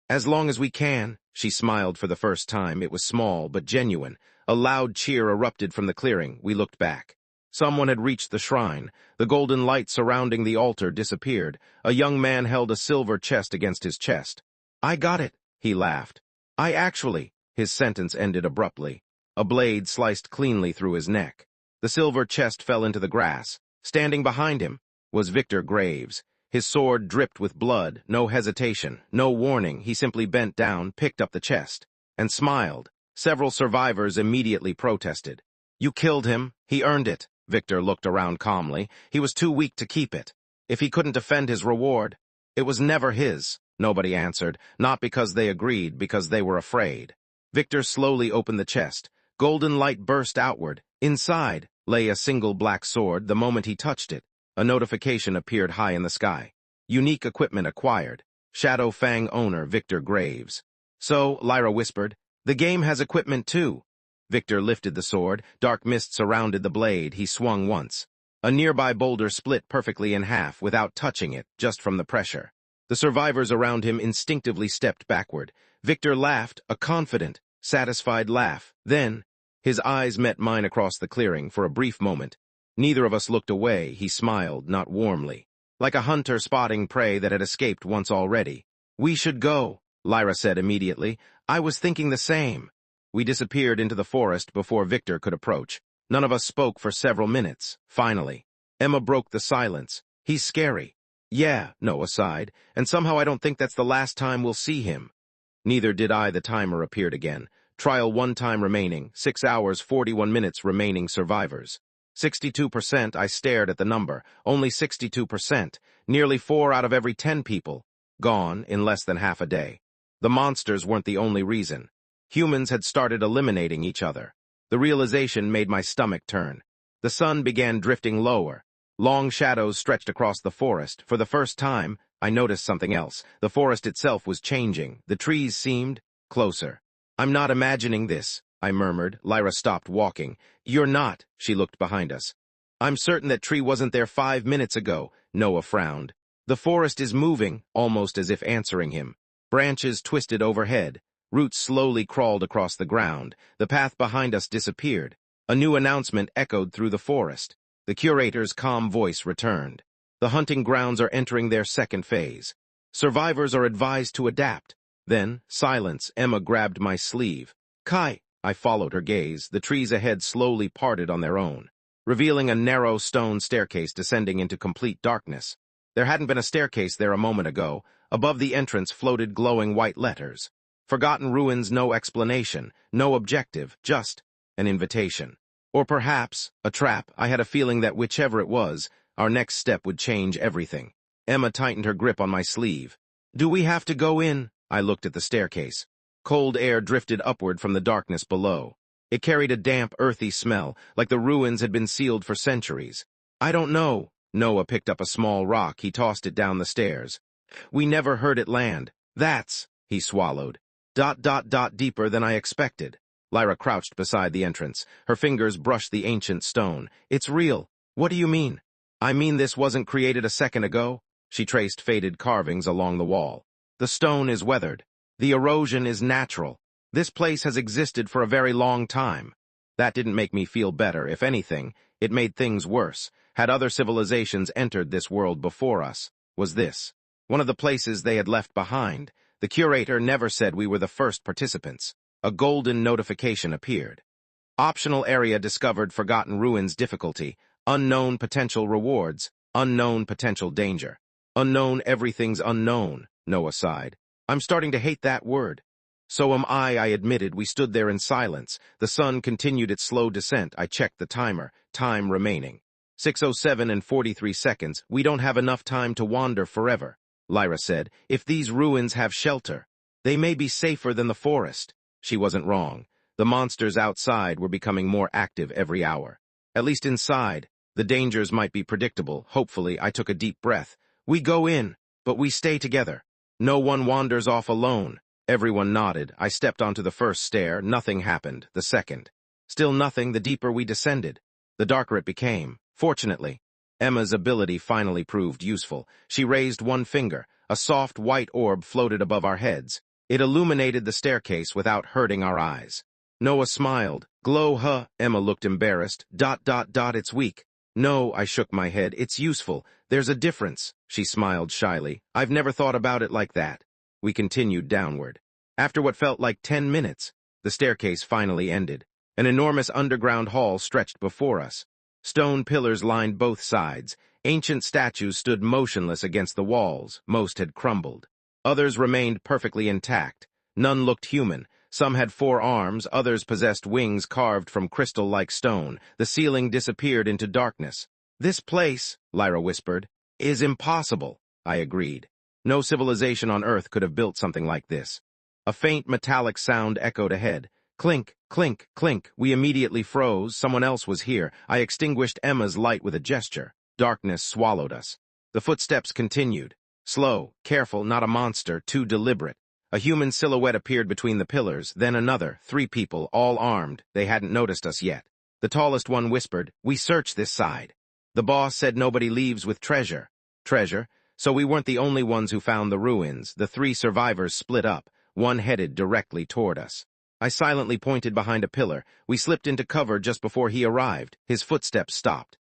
As long as we can. She smiled for the first time. It was small but genuine. A loud cheer erupted from the clearing. We looked back. Someone had reached the shrine. The golden light surrounding the altar disappeared. A young man held a silver chest against his chest. I got it, he laughed. I actually. His sentence ended abruptly. A blade sliced cleanly through his neck. The silver chest fell into the grass. Standing behind him was Victor Graves. His sword dripped with blood, no hesitation, no warning. He simply bent down, picked up the chest, and smiled. Several survivors immediately protested. You killed him. He earned it. Victor looked around calmly. He was too weak to keep it. If he couldn't defend his reward, it was never his. Nobody answered, not because they agreed, because they were afraid. Victor slowly opened the chest. Golden light burst outward. Inside lay a single black sword. The moment he touched it, a notification appeared high in the sky. Unique equipment acquired. Shadow Fang owner Victor Graves. So, Lyra whispered, the game has equipment too. Victor lifted the sword. Dark mist surrounded the blade. He swung once. A nearby boulder split perfectly in half without touching it, just from the pressure. The survivors around him instinctively stepped backward. Victor laughed, a confident, satisfied laugh. Then, his eyes met mine across the clearing for a brief moment. Neither of us looked away. He smiled, not warmly, like a hunter spotting prey that had escaped once already. We should go, Lyra said immediately. I was thinking the same. We disappeared into the forest before Victor could approach. None of us spoke for several minutes. Finally, Emma broke the silence. He's scary. Yeah, Noah sighed, and somehow I don't think that's the last time we'll see him. Neither did I. The timer appeared again. Trial 1 time remaining, 6 hours 41 minutes remaining survivors. 62%. I stared at the number. Only 62%. Nearly 4 out of every 10 people. Gone in less than half a day. The monsters weren't the only reason. Humans had started eliminating each other. The realization made my stomach turn. The sun began drifting lower. Long shadows stretched across the forest. For the first time, I noticed something else. The forest itself was changing. The trees seemed closer. "I'm not imagining this," I murmured. Lyra stopped walking. "You're not." She looked behind us. "I'm certain that tree wasn't there 5 minutes ago." Noah frowned. "The forest is moving," almost as if answering him. Branches twisted overhead. Roots slowly crawled across the ground. The path behind us disappeared. A new announcement echoed through the forest. The curator's calm voice returned. "The hunting grounds are entering their second phase. Survivors are advised to adapt." Then, silence. Emma grabbed my sleeve. "Kai!" I followed her gaze. The trees ahead slowly parted on their own, revealing a narrow stone staircase descending into complete darkness. There hadn't been a staircase there a moment ago. Above the entrance floated glowing white letters. Forgotten Ruins, no explanation, no objective, just an invitation. Or perhaps a trap. I had a feeling that whichever it was, our next step would change everything. Emma tightened her grip on my sleeve. "Do we have to go in?" I looked at the staircase. Cold air drifted upward from the darkness below. It carried a damp, earthy smell, like the ruins had been sealed for centuries. "I don't know." Noah picked up a small rock. He tossed it down the stairs. "We never heard it land." "That's," he swallowed. Deeper than I expected." Lyra crouched beside the entrance. Her fingers brushed the ancient stone. "It's real." "What do you mean?" "I mean this wasn't created a second ago." She traced faded carvings along the wall. "The stone is weathered. The erosion is natural. This place has existed for a very long time." That didn't make me feel better. If anything, it made things worse. Had other civilizations entered this world before us? Was this one of the places they had left behind? The curator never said we were the first participants. A golden notification appeared. "Optional area discovered. Forgotten Ruins difficulty. Unknown potential rewards. Unknown potential danger." "Unknown, everything's unknown," Noah sighed. "I'm starting to hate that word." "So am I admitted." We stood there in silence. The sun continued its slow descent. I checked the timer. Time remaining. 6:07 and 43 seconds. "We don't have enough time to wander forever," Lyra said. "If these ruins have shelter, they may be safer than the forest." She wasn't wrong. The monsters outside were becoming more active every hour. At least inside, the dangers might be predictable. Hopefully, I took a deep breath. "We go in, but we stay together. No one wanders off alone." Everyone nodded. I stepped onto the first stair. Nothing happened. The second. Still nothing. The deeper we descended, the darker it became. Fortunately, Emma's ability finally proved useful. She raised one finger. A soft white orb floated above our heads. It illuminated the staircase without hurting our eyes. Noah smiled. "Glow, huh?" Emma looked embarrassed. It's weak." "No," I shook my head. "It's useful. There's a difference." She smiled shyly. "I've never thought about it like that." We continued downward. After what felt like 10 minutes, the staircase finally ended. An enormous underground hall stretched before us. Stone pillars lined both sides. Ancient statues stood motionless against the walls. Most had crumbled. Others remained perfectly intact. None looked human. Some had 4 arms, others possessed wings carved from crystal-like stone. The ceiling disappeared into darkness. "This place," Lyra whispered, "is impossible." I agreed. No civilization on Earth could have built something like this. A faint metallic sound echoed ahead. Clink, clink, clink. We immediately froze. Someone else was here. I extinguished Emma's light with a gesture. Darkness swallowed us. The footsteps continued. Slow, careful, not a monster, too deliberate. A human silhouette appeared between the pillars, then another, 3 people, all armed. They hadn't noticed us yet. The tallest one whispered, "We searched this side. The boss said nobody leaves with treasure." Treasure? So we weren't the only ones who found the ruins. The 3 survivors split up. One headed directly toward us. I silently pointed behind a pillar. We slipped into cover just before he arrived. His footsteps stopped.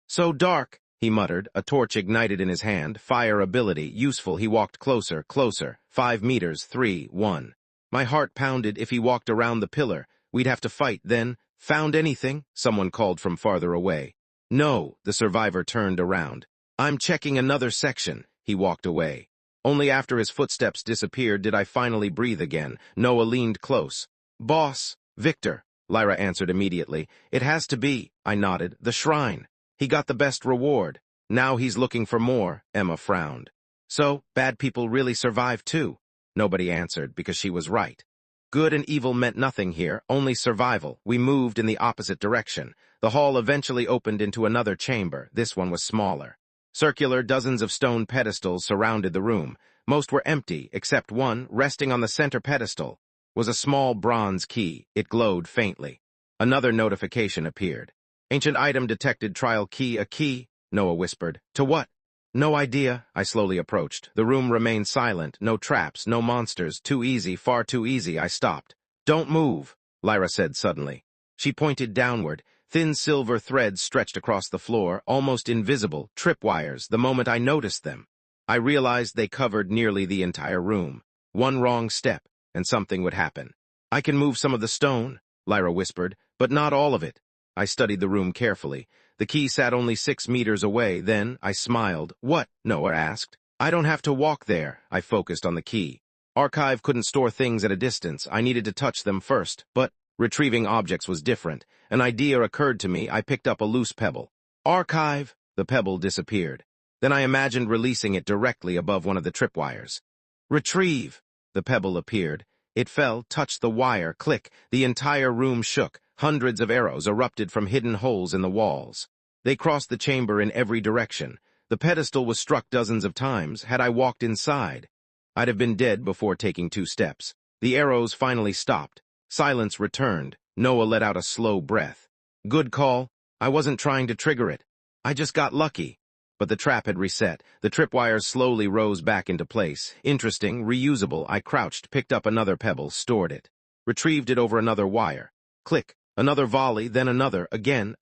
"So dark," he muttered, a torch ignited in his hand. Fire ability, useful. He walked closer, closer. 5 meters, 3, 1. My heart pounded. If he walked around the pillar, we'd have to fight. Then, "Found anything?" someone called from farther away. "No," the survivor turned around. "I'm checking another section." He walked away. Only after his footsteps disappeared did I finally breathe again. Noah leaned close. "Boss, Victor," Lyra answered immediately. "It has to be." I nodded. "The shrine. He got the best reward. Now he's looking for more." Emma frowned. "So, bad people really survive too?" Nobody answered, because she was right. Good and evil meant nothing here, only survival. We moved in the opposite direction. The hall eventually opened into another chamber. This one was smaller. Circular, dozens of stone pedestals surrounded the room. Most were empty, except one, resting on the center pedestal, was a small bronze key. It glowed faintly. Another notification appeared. Ancient item detected, trial key. A key? Noah whispered. To what? No idea. I slowly approached. The room remained silent. No traps, no monsters. Too easy, far too easy. I stopped. Don't move, Lyra said suddenly. She pointed downward. Thin silver threads stretched across the floor, almost invisible, tripwires. The moment I noticed them, I realized they covered nearly the entire room. One wrong step, and something would happen. I can move some of the stone, Lyra whispered, but not all of it. I studied the room carefully. The key sat only 6 meters away. Then I smiled. What? Noah asked. I don't have to walk there. I focused on the key. Archive couldn't store things at a distance. I needed to touch them first, but retrieving objects was different. An idea occurred to me. I picked up a loose pebble. Archive! The pebble disappeared. Then I imagined releasing it directly above one of the tripwires. Retrieve! The pebble appeared. It fell, touched the wire, click. The entire room shook. Hundreds of arrows erupted from hidden holes in the walls. They crossed the chamber in every direction. The pedestal was struck dozens of times. Had I walked inside, I'd have been dead before taking 2 steps. The arrows finally stopped. Silence returned. Noah let out a slow breath. Good call. I wasn't trying to trigger it. I just got lucky. But the trap had reset. The tripwires slowly rose back into place. Interesting, reusable. I crouched, picked up another pebble, stored it. Retrieved it over another wire. Click. Another volley, then another, again.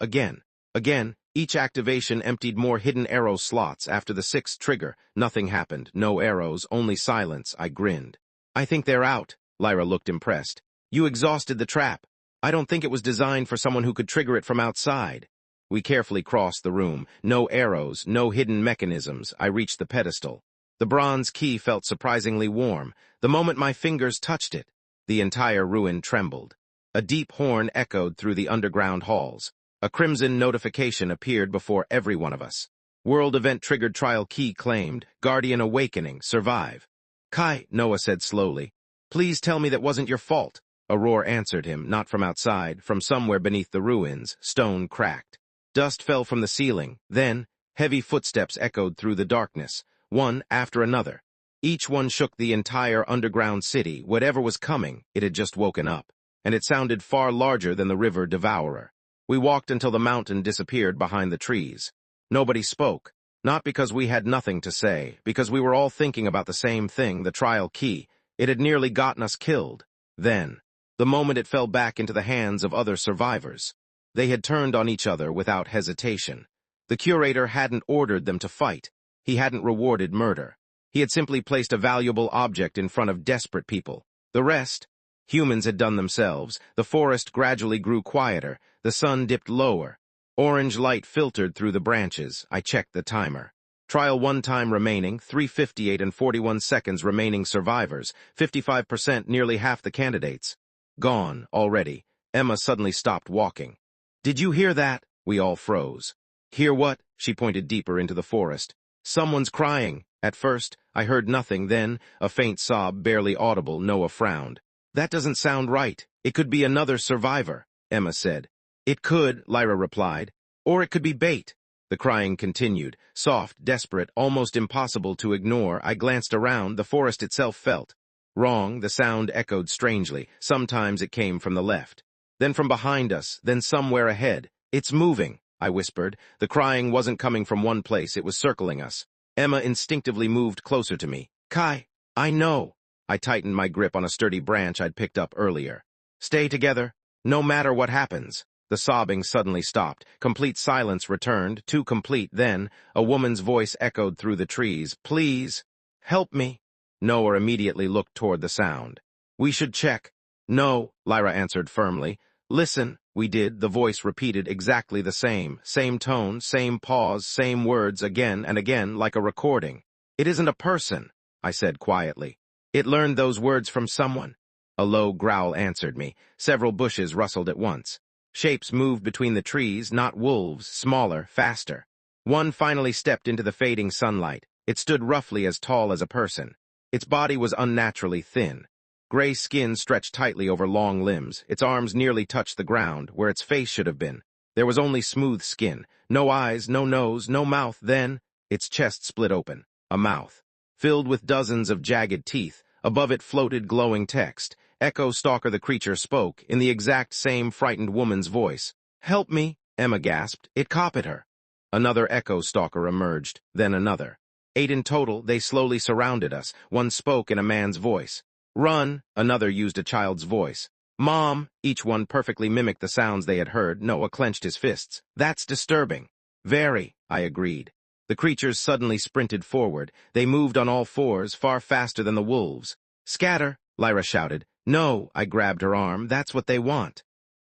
Each activation emptied more hidden arrow slots. After the 6th trigger, nothing happened. No arrows, only silence. I grinned. I think they're out. Lyra looked impressed. You exhausted the trap. I don't think it was designed for someone who could trigger it from outside. We carefully crossed the room. No arrows, no hidden mechanisms. I reached the pedestal. The bronze key felt surprisingly warm. The moment my fingers touched it, the entire ruin trembled. A deep horn echoed through the underground halls. A crimson notification appeared before every one of us. World event triggered, trial key claimed. Guardian awakening. Survive. Kai, Noah said slowly. Please tell me that wasn't your fault. A roar answered him, not from outside, from somewhere beneath the ruins. Stone cracked. Dust fell from the ceiling. Then, heavy footsteps echoed through the darkness, one after another. Each one shook the entire underground city. Whatever was coming, it had just woken up. And it sounded far larger than the river Devourer. We walked until the mountain disappeared behind the trees. Nobody spoke, not because we had nothing to say, because we were all thinking about the same thing, the trial key. It had nearly gotten us killed. Then, the moment it fell back into the hands of other survivors, they had turned on each other without hesitation. The curator hadn't ordered them to fight. He hadn't rewarded murder. He had simply placed a valuable object in front of desperate people. The rest, humans had done themselves. The forest gradually grew quieter. The sun dipped lower. Orange light filtered through the branches. I checked the timer. Trial 1 time remaining, 3:58 and 41 seconds remaining survivors, 55%, nearly half the candidates. Gone, already. Emma suddenly stopped walking. Did you hear that? We all froze. Hear what? She pointed deeper into the forest. Someone's crying. At first, I heard nothing, then, a faint sob, barely audible. Noah frowned. That doesn't sound right. It could be another survivor, Emma said. It could, Lyra replied. Or it could be bait. The crying continued, soft, desperate, almost impossible to ignore. I glanced around. The forest itself felt wrong. The sound echoed strangely. Sometimes it came from the left, then from behind us, then somewhere ahead. It's moving, I whispered. The crying wasn't coming from one place. It was circling us. Emma instinctively moved closer to me. Kai, I know. I tightened my grip on a sturdy branch I'd picked up earlier. Stay together, no matter what happens. The sobbing suddenly stopped. Complete silence returned, too complete. Then, a woman's voice echoed through the trees. Please, help me. Noah immediately looked toward the sound. We should check. No, Lyra answered firmly. Listen. We did. The voice repeated exactly the same tone, same pause, same words again and again, like a recording. It isn't a person, I said quietly. It learned those words from someone. A low growl answered me. Several bushes rustled at once. Shapes moved between the trees, not wolves, smaller, faster. One finally stepped into the fading sunlight. It stood roughly as tall as a person. Its body was unnaturally thin. Gray skin stretched tightly over long limbs. Its arms nearly touched the ground, where its face should have been. There was only smooth skin, no eyes, no nose, no mouth. Then, its chest split open, a mouth, filled with dozens of jagged teeth. Above it floated glowing text. Echo Stalker, the creature, spoke in the exact same frightened woman's voice. "Help me," Emma gasped. It copied her. Another Echo Stalker emerged, then another. 8 in total. They slowly surrounded us. One spoke in a man's voice. "Run," another used a child's voice. "Mom," each one perfectly mimicked the sounds they had heard. Noah clenched his fists. "That's disturbing." "Very," I agreed. The creatures suddenly sprinted forward. They moved on all fours, far faster than the wolves. "Scatter," Lyra shouted. "No," I grabbed her arm. "That's what they want."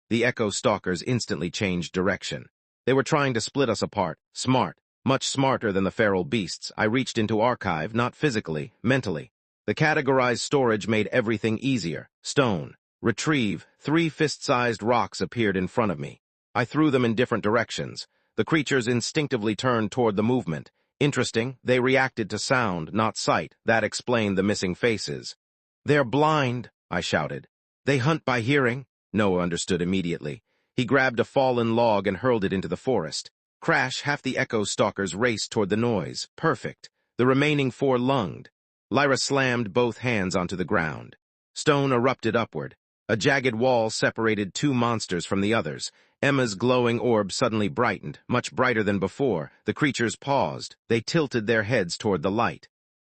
The Echo Stalkers instantly changed direction. They were trying to split us apart. Smart. Much smarter than the feral beasts. I reached into archive, not physically, mentally. The categorized storage made everything easier. Stone. Retrieve. 3 fist-sized rocks appeared in front of me. I threw them in different directions. The creatures instinctively turned toward the movement. Interesting, they reacted to sound, not sight. That explained the missing faces. "They're blind," I shouted. "They hunt by hearing." Noah understood immediately. He grabbed a fallen log and hurled it into the forest. Crash, half the Echo Stalkers raced toward the noise. Perfect. The remaining 4 lunged. Lyra slammed both hands onto the ground. Stone erupted upward. A jagged wall separated 2 monsters from the others. Emma's glowing orb suddenly brightened, much brighter than before. The creatures paused. They tilted their heads toward the light.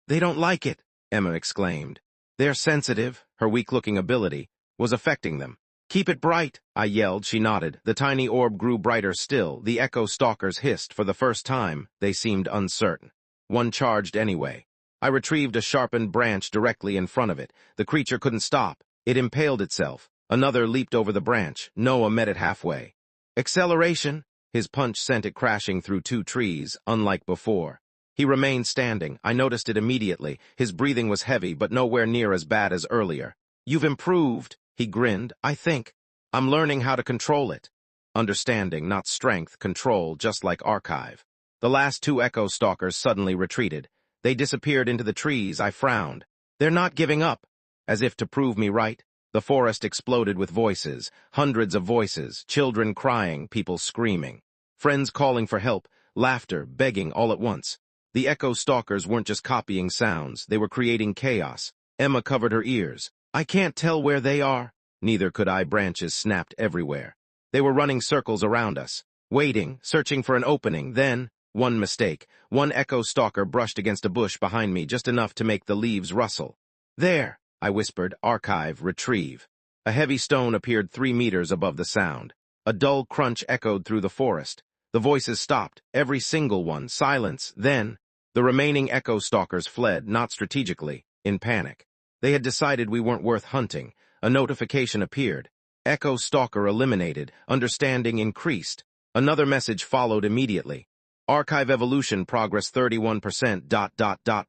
"They don't like it," Emma exclaimed. "They're sensitive," her weak-looking ability, was affecting them. "Keep it bright," I yelled. She nodded. The tiny orb grew brighter still. The Echo Stalkers hissed. For the first time, they seemed uncertain. One charged anyway. I retrieved a sharpened branch directly in front of it. The creature couldn't stop. It impaled itself. Another leaped over the branch. Noah met it halfway. "Acceleration!" His punch sent it crashing through 2 trees, unlike before. He remained standing. I noticed it immediately. His breathing was heavy, but nowhere near as bad as earlier. "You've improved," he grinned. "I think. I'm learning how to control it." Understanding, not strength, control, just like archive. The last 2 Echo Stalkers suddenly retreated. They disappeared into the trees. I frowned. "They're not giving up." As if to prove me right, the forest exploded with voices. Hundreds of voices, children crying, people screaming. Friends calling for help, laughter, begging all at once. The Echo Stalkers weren't just copying sounds. They were creating chaos. Emma covered her ears. "I can't tell where they are." Neither could I. Branches snapped everywhere. They were running circles around us, waiting, searching for an opening. Then, one mistake. One Echo Stalker brushed against a bush behind me, just enough to make the leaves rustle. "There," I whispered. "Archive, retrieve." A heavy stone appeared 3 meters above the sound. A dull crunch echoed through the forest. The voices stopped, every single one. Silence. Then, the remaining Echo Stalkers fled, not strategically, in panic. They had decided we weren't worth hunting. A notification appeared. "Echo Stalker eliminated. Understanding increased." Another message followed immediately. "Archive evolution progress 31%.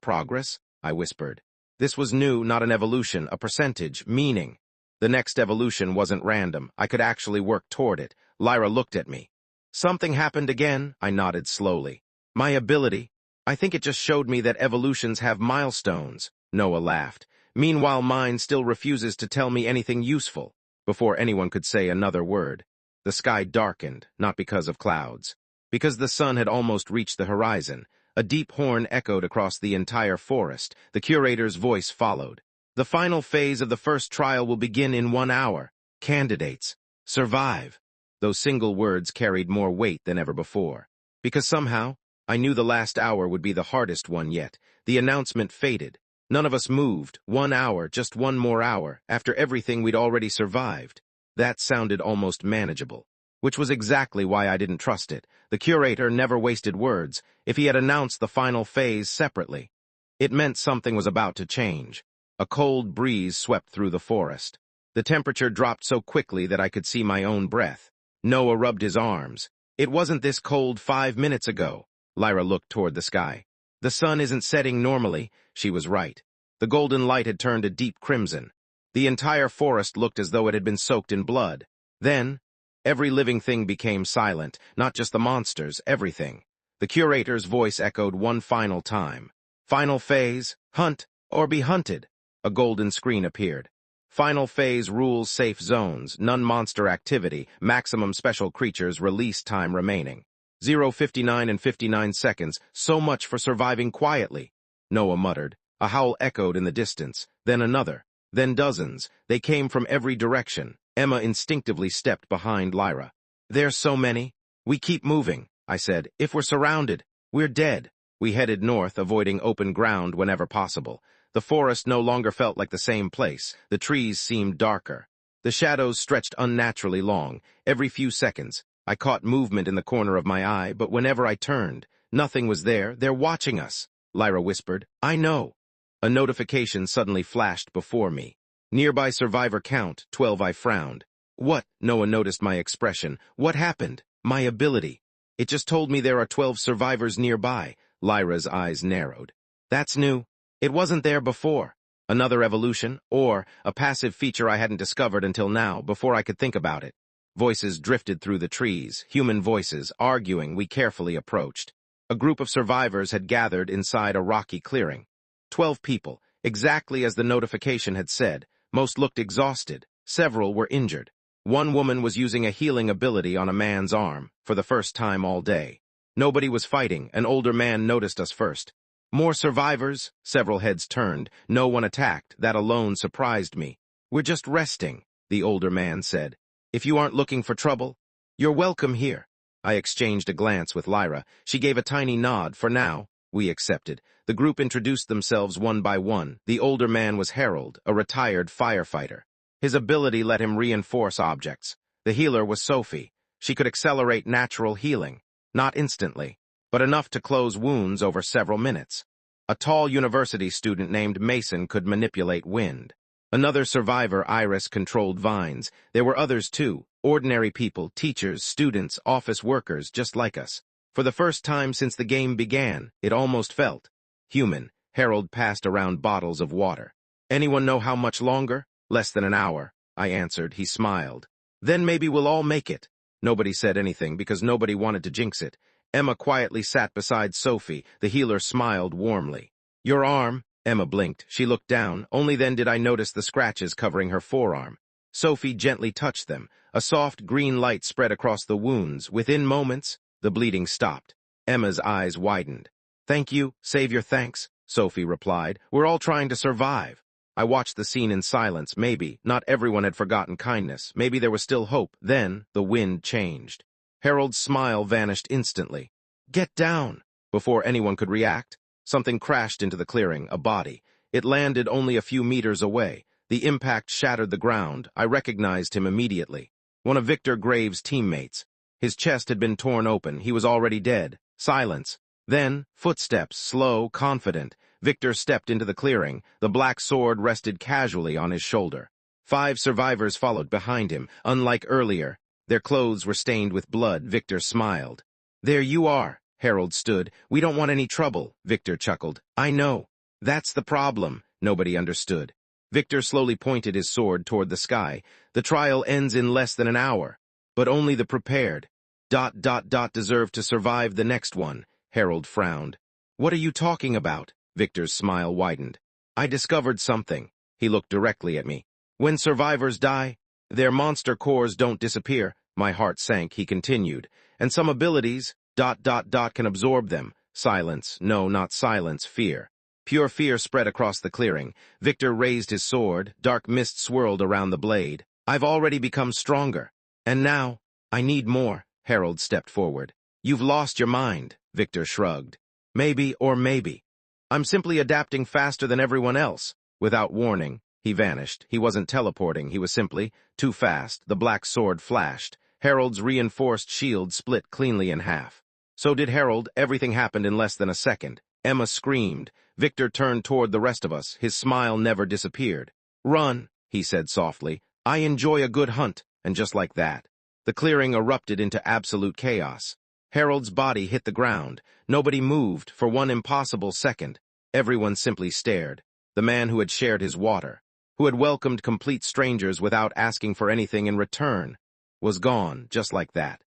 Progress?" I whispered. This was new, not an evolution, a percentage, meaning. The next evolution wasn't random. I could actually work toward it. Lyra looked at me. "Something happened again?" I nodded slowly. "My ability. I think it just showed me that evolutions have milestones." Noah laughed. "Meanwhile, mine still refuses to tell me anything useful." Before anyone could say another word, the sky darkened, not because of clouds. Because the sun had almost reached the horizon. A deep horn echoed across the entire forest. The curator's voice followed. "The final phase of the first trial will begin in 1 hour. Candidates, survive." Those single words carried more weight than ever before. Because somehow, I knew the last hour would be the hardest one yet. The announcement faded. None of us moved. 1 hour, just 1 more hour, after everything we'd already survived. That sounded almost manageable. Which was exactly why I didn't trust it. The curator never wasted words. If he had announced the final phase separately, it meant something was about to change. A cold breeze swept through the forest. The temperature dropped so quickly that I could see my own breath. Noah rubbed his arms. "It wasn't this cold 5 minutes ago." Lyra looked toward the sky. "The sun isn't setting normally." She was right. The golden light had turned a deep crimson. The entire forest looked as though it had been soaked in blood. Then, every living thing became silent, not just the monsters, everything. The curator's voice echoed one final time. "Final phase, hunt or be hunted." A golden screen appeared. Final phase rules safe zones, none monster activity, maximum special creatures release time remaining. 0:59 and 59 seconds, so much for surviving quietly. Noah muttered. A howl echoed in the distance, then another, then dozens. They came from every direction. Emma instinctively stepped behind Lyra. There's so many. We keep moving, I said. If we're surrounded, we're dead. We headed north, avoiding open ground whenever possible. The forest no longer felt like the same place. The trees seemed darker. The shadows stretched unnaturally long. Every few seconds, I caught movement in the corner of my eye, but whenever I turned, nothing was there. They're watching us, Lyra whispered. I know. A notification suddenly flashed before me. Nearby survivor count, 12. I frowned. What? Noah noticed my expression. What happened? My ability. It just told me there are 12 survivors nearby. Lyra's eyes narrowed. That's new. It wasn't there before. Another evolution, or a passive feature I hadn't discovered until now, before I could think about it. Voices drifted through the trees, human voices, arguing. We carefully approached. A group of survivors had gathered inside a rocky clearing. 12 people, exactly as the notification had said. Most looked exhausted. Several were injured. One woman was using a healing ability on a man's arm, for the first time all day. Nobody was fighting. An older man noticed us first. More survivors? Several heads turned. No one attacked. That alone surprised me. We're just resting, the older man said. If you aren't looking for trouble, you're welcome here. I exchanged a glance with Lyra. She gave a tiny nod. For now, we accepted. The group introduced themselves one by one. The older man was Harold, a retired firefighter. His ability let him reinforce objects. The healer was Sophie. She could accelerate natural healing. Not instantly, but enough to close wounds over several minutes. A tall university student named Mason could manipulate wind. Another survivor, Iris, controlled vines. There were others too, ordinary people, teachers, students, office workers, just like us. For the first time since the game began, it almost felt human. Harold passed around bottles of water. Anyone know how much longer? Less than an hour, I answered. He smiled. Then maybe we'll all make it. Nobody said anything because nobody wanted to jinx it. Emma quietly sat beside Sophie. The healer smiled warmly. Your arm? Emma blinked. She looked down. Only then did I notice the scratches covering her forearm. Sophie gently touched them. A soft green light spread across the wounds. Within moments, the bleeding stopped. Emma's eyes widened. Thank you. Save your thanks, Sophie replied. We're all trying to survive. I watched the scene in silence. Maybe not everyone had forgotten kindness. Maybe there was still hope. Then the wind changed. Harold's smile vanished instantly. Get down! Before anyone could react, something crashed into the clearing, a body. It landed only a few meters away. The impact shattered the ground. I recognized him immediately. One of Victor Graves' teammates. His chest had been torn open. He was already dead. Silence. Then, footsteps, slow, confident. Victor stepped into the clearing. The black sword rested casually on his shoulder. 5 survivors followed behind him. Unlike earlier, their clothes were stained with blood. Victor smiled. There you are. Harold stood. We don't want any trouble, Victor chuckled. I know. That's the problem. Nobody understood. Victor slowly pointed his sword toward the sky. The trial ends in less than an hour. But only the prepared. ... deserve to survive the next one. Harold frowned. What are you talking about? Victor's smile widened. I discovered something. He looked directly at me. When survivors die, their monster cores don't disappear. My heart sank. He continued. And some abilities ... can absorb them. Silence. No, not silence. Fear. Pure fear spread across the clearing. Victor raised his sword. Dark mist swirled around the blade. I've already become stronger. And now, I need more. Harold stepped forward. You've lost your mind. Victor shrugged. Maybe or maybe. I'm simply adapting faster than everyone else. Without warning, he vanished. He wasn't teleporting. He was simply too fast. The black sword flashed. Harold's reinforced shield split cleanly in half. So did Harold. Everything happened in less than a second. Emma screamed. Victor turned toward the rest of us. His smile never disappeared. Run, he said softly. I enjoy a good hunt. And just like that, the clearing erupted into absolute chaos. Harold's body hit the ground. Nobody moved for one impossible second. Everyone simply stared. The man who had shared his water, who had welcomed complete strangers without asking for anything in return, was gone just like that.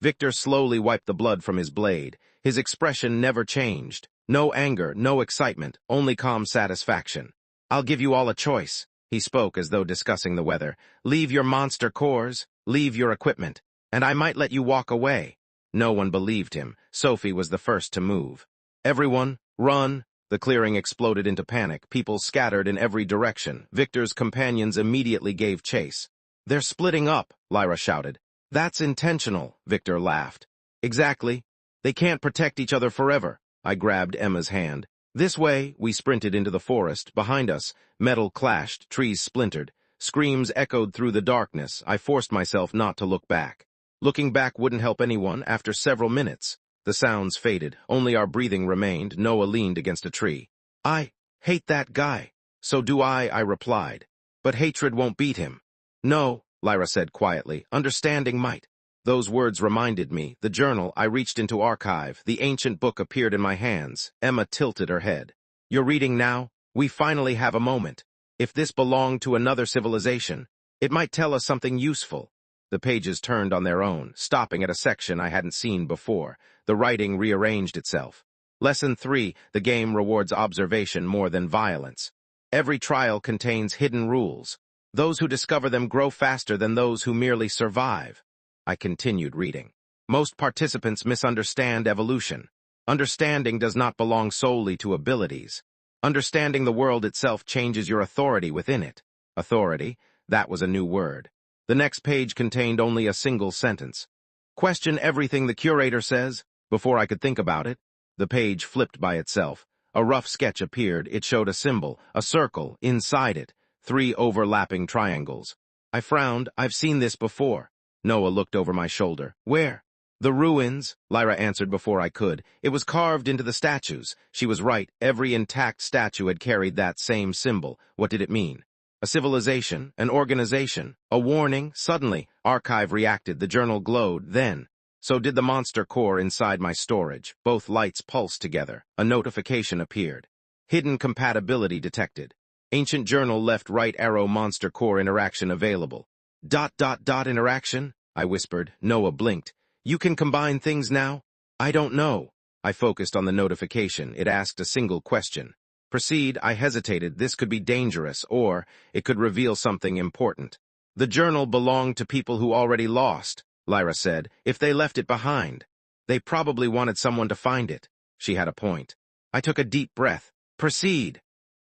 Victor slowly wiped the blood from his blade. His expression never changed. No anger, no excitement, only calm satisfaction. I'll give you all a choice, He spoke as though discussing the weather. Leave your monster cores, leave your equipment, and I might let you walk away. No one believed him. Sophie was the first to move. Everyone, run! The clearing exploded into panic. People scattered in every direction. Victor's companions immediately gave chase. They're splitting up, Lyra shouted. That's intentional, Victor laughed. Exactly. They can't protect each other forever. I grabbed Emma's hand. This way, we sprinted into the forest. Behind us, metal clashed, trees splintered. Screams echoed through the darkness. I forced myself not to look back. Looking back wouldn't help anyone. After several minutes, the sounds faded. Only our breathing remained. Noah leaned against a tree. I hate that guy. So do I replied. But hatred won't beat him. No, Lyra said quietly. Understanding might. Those words reminded me. The journal. I reached into archive. The ancient book appeared in my hands. Emma tilted her head. You're reading now? We finally have a moment. If this belonged to another civilization, it might tell us something useful. The pages turned on their own, stopping at a section I hadn't seen before. The writing rearranged itself. Lesson 3, the game rewards observation more than violence. Every trial contains hidden rules. Those who discover them grow faster than those who merely survive. I continued reading. Most participants misunderstand evolution. Understanding does not belong solely to abilities. Understanding the world itself changes your authority within it. Authority, that was a new word. The next page contained only a single sentence. Question everything the curator says. Before I could think about it, the page flipped by itself. A rough sketch appeared. It showed a symbol, a circle, inside it, 3 overlapping triangles. I frowned. I've seen this before. Noah looked over my shoulder. Where? The ruins, Lyra answered before I could. It was carved into the statues. She was right. Every intact statue had carried that same symbol. What did it mean? A civilization, an organization, a warning. Suddenly, archive reacted. The journal glowed. Then, so did the monster core inside my storage. Both lights pulsed together. A notification appeared. Hidden compatibility detected. Ancient journal left right arrow monster core interaction available. ... interaction? I whispered. Noah blinked. You can combine things now? I don't know. I focused on the notification. It asked a single question. Proceed. I hesitated. This could be dangerous, or it could reveal something important. The journal belonged to people who already lost, Lyra said. If they left it behind, they probably wanted someone to find it. She had a point. I took a deep breath. Proceed.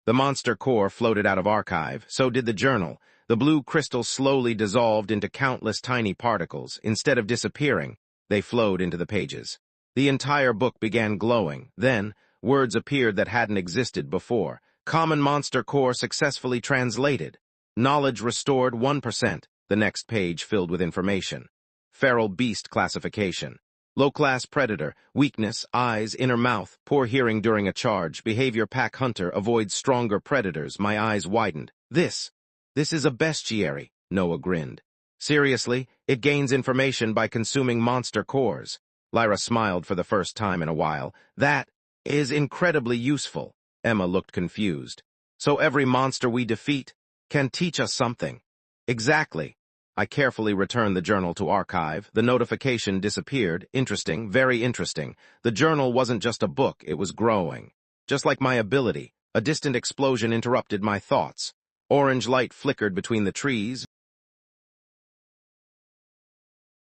The monster core floated out of archive. So did the journal. The blue crystals slowly dissolved into countless tiny particles. Instead of disappearing, they flowed into the pages. The entire book began glowing. Then, words appeared that hadn't existed before. Common monster core successfully translated. Knowledge restored 1%. The next page filled with information. Feral beast classification. Low-class predator. Weakness, eyes, inner mouth. Poor hearing during a charge. Behavior pack hunter. Avoids stronger predators. My eyes widened. This is a bestiary, Noah grinned. Seriously, it gains information by consuming monster cores. Lyra smiled for the first time in a while. That is incredibly useful. Emma looked confused. So every monster we defeat can teach us something. Exactly. I carefully returned the journal to archive. The notification disappeared. Interesting, very interesting. The journal wasn't just a book, it was growing. Just like my ability, a distant explosion interrupted my thoughts. Orange light flickered between the trees.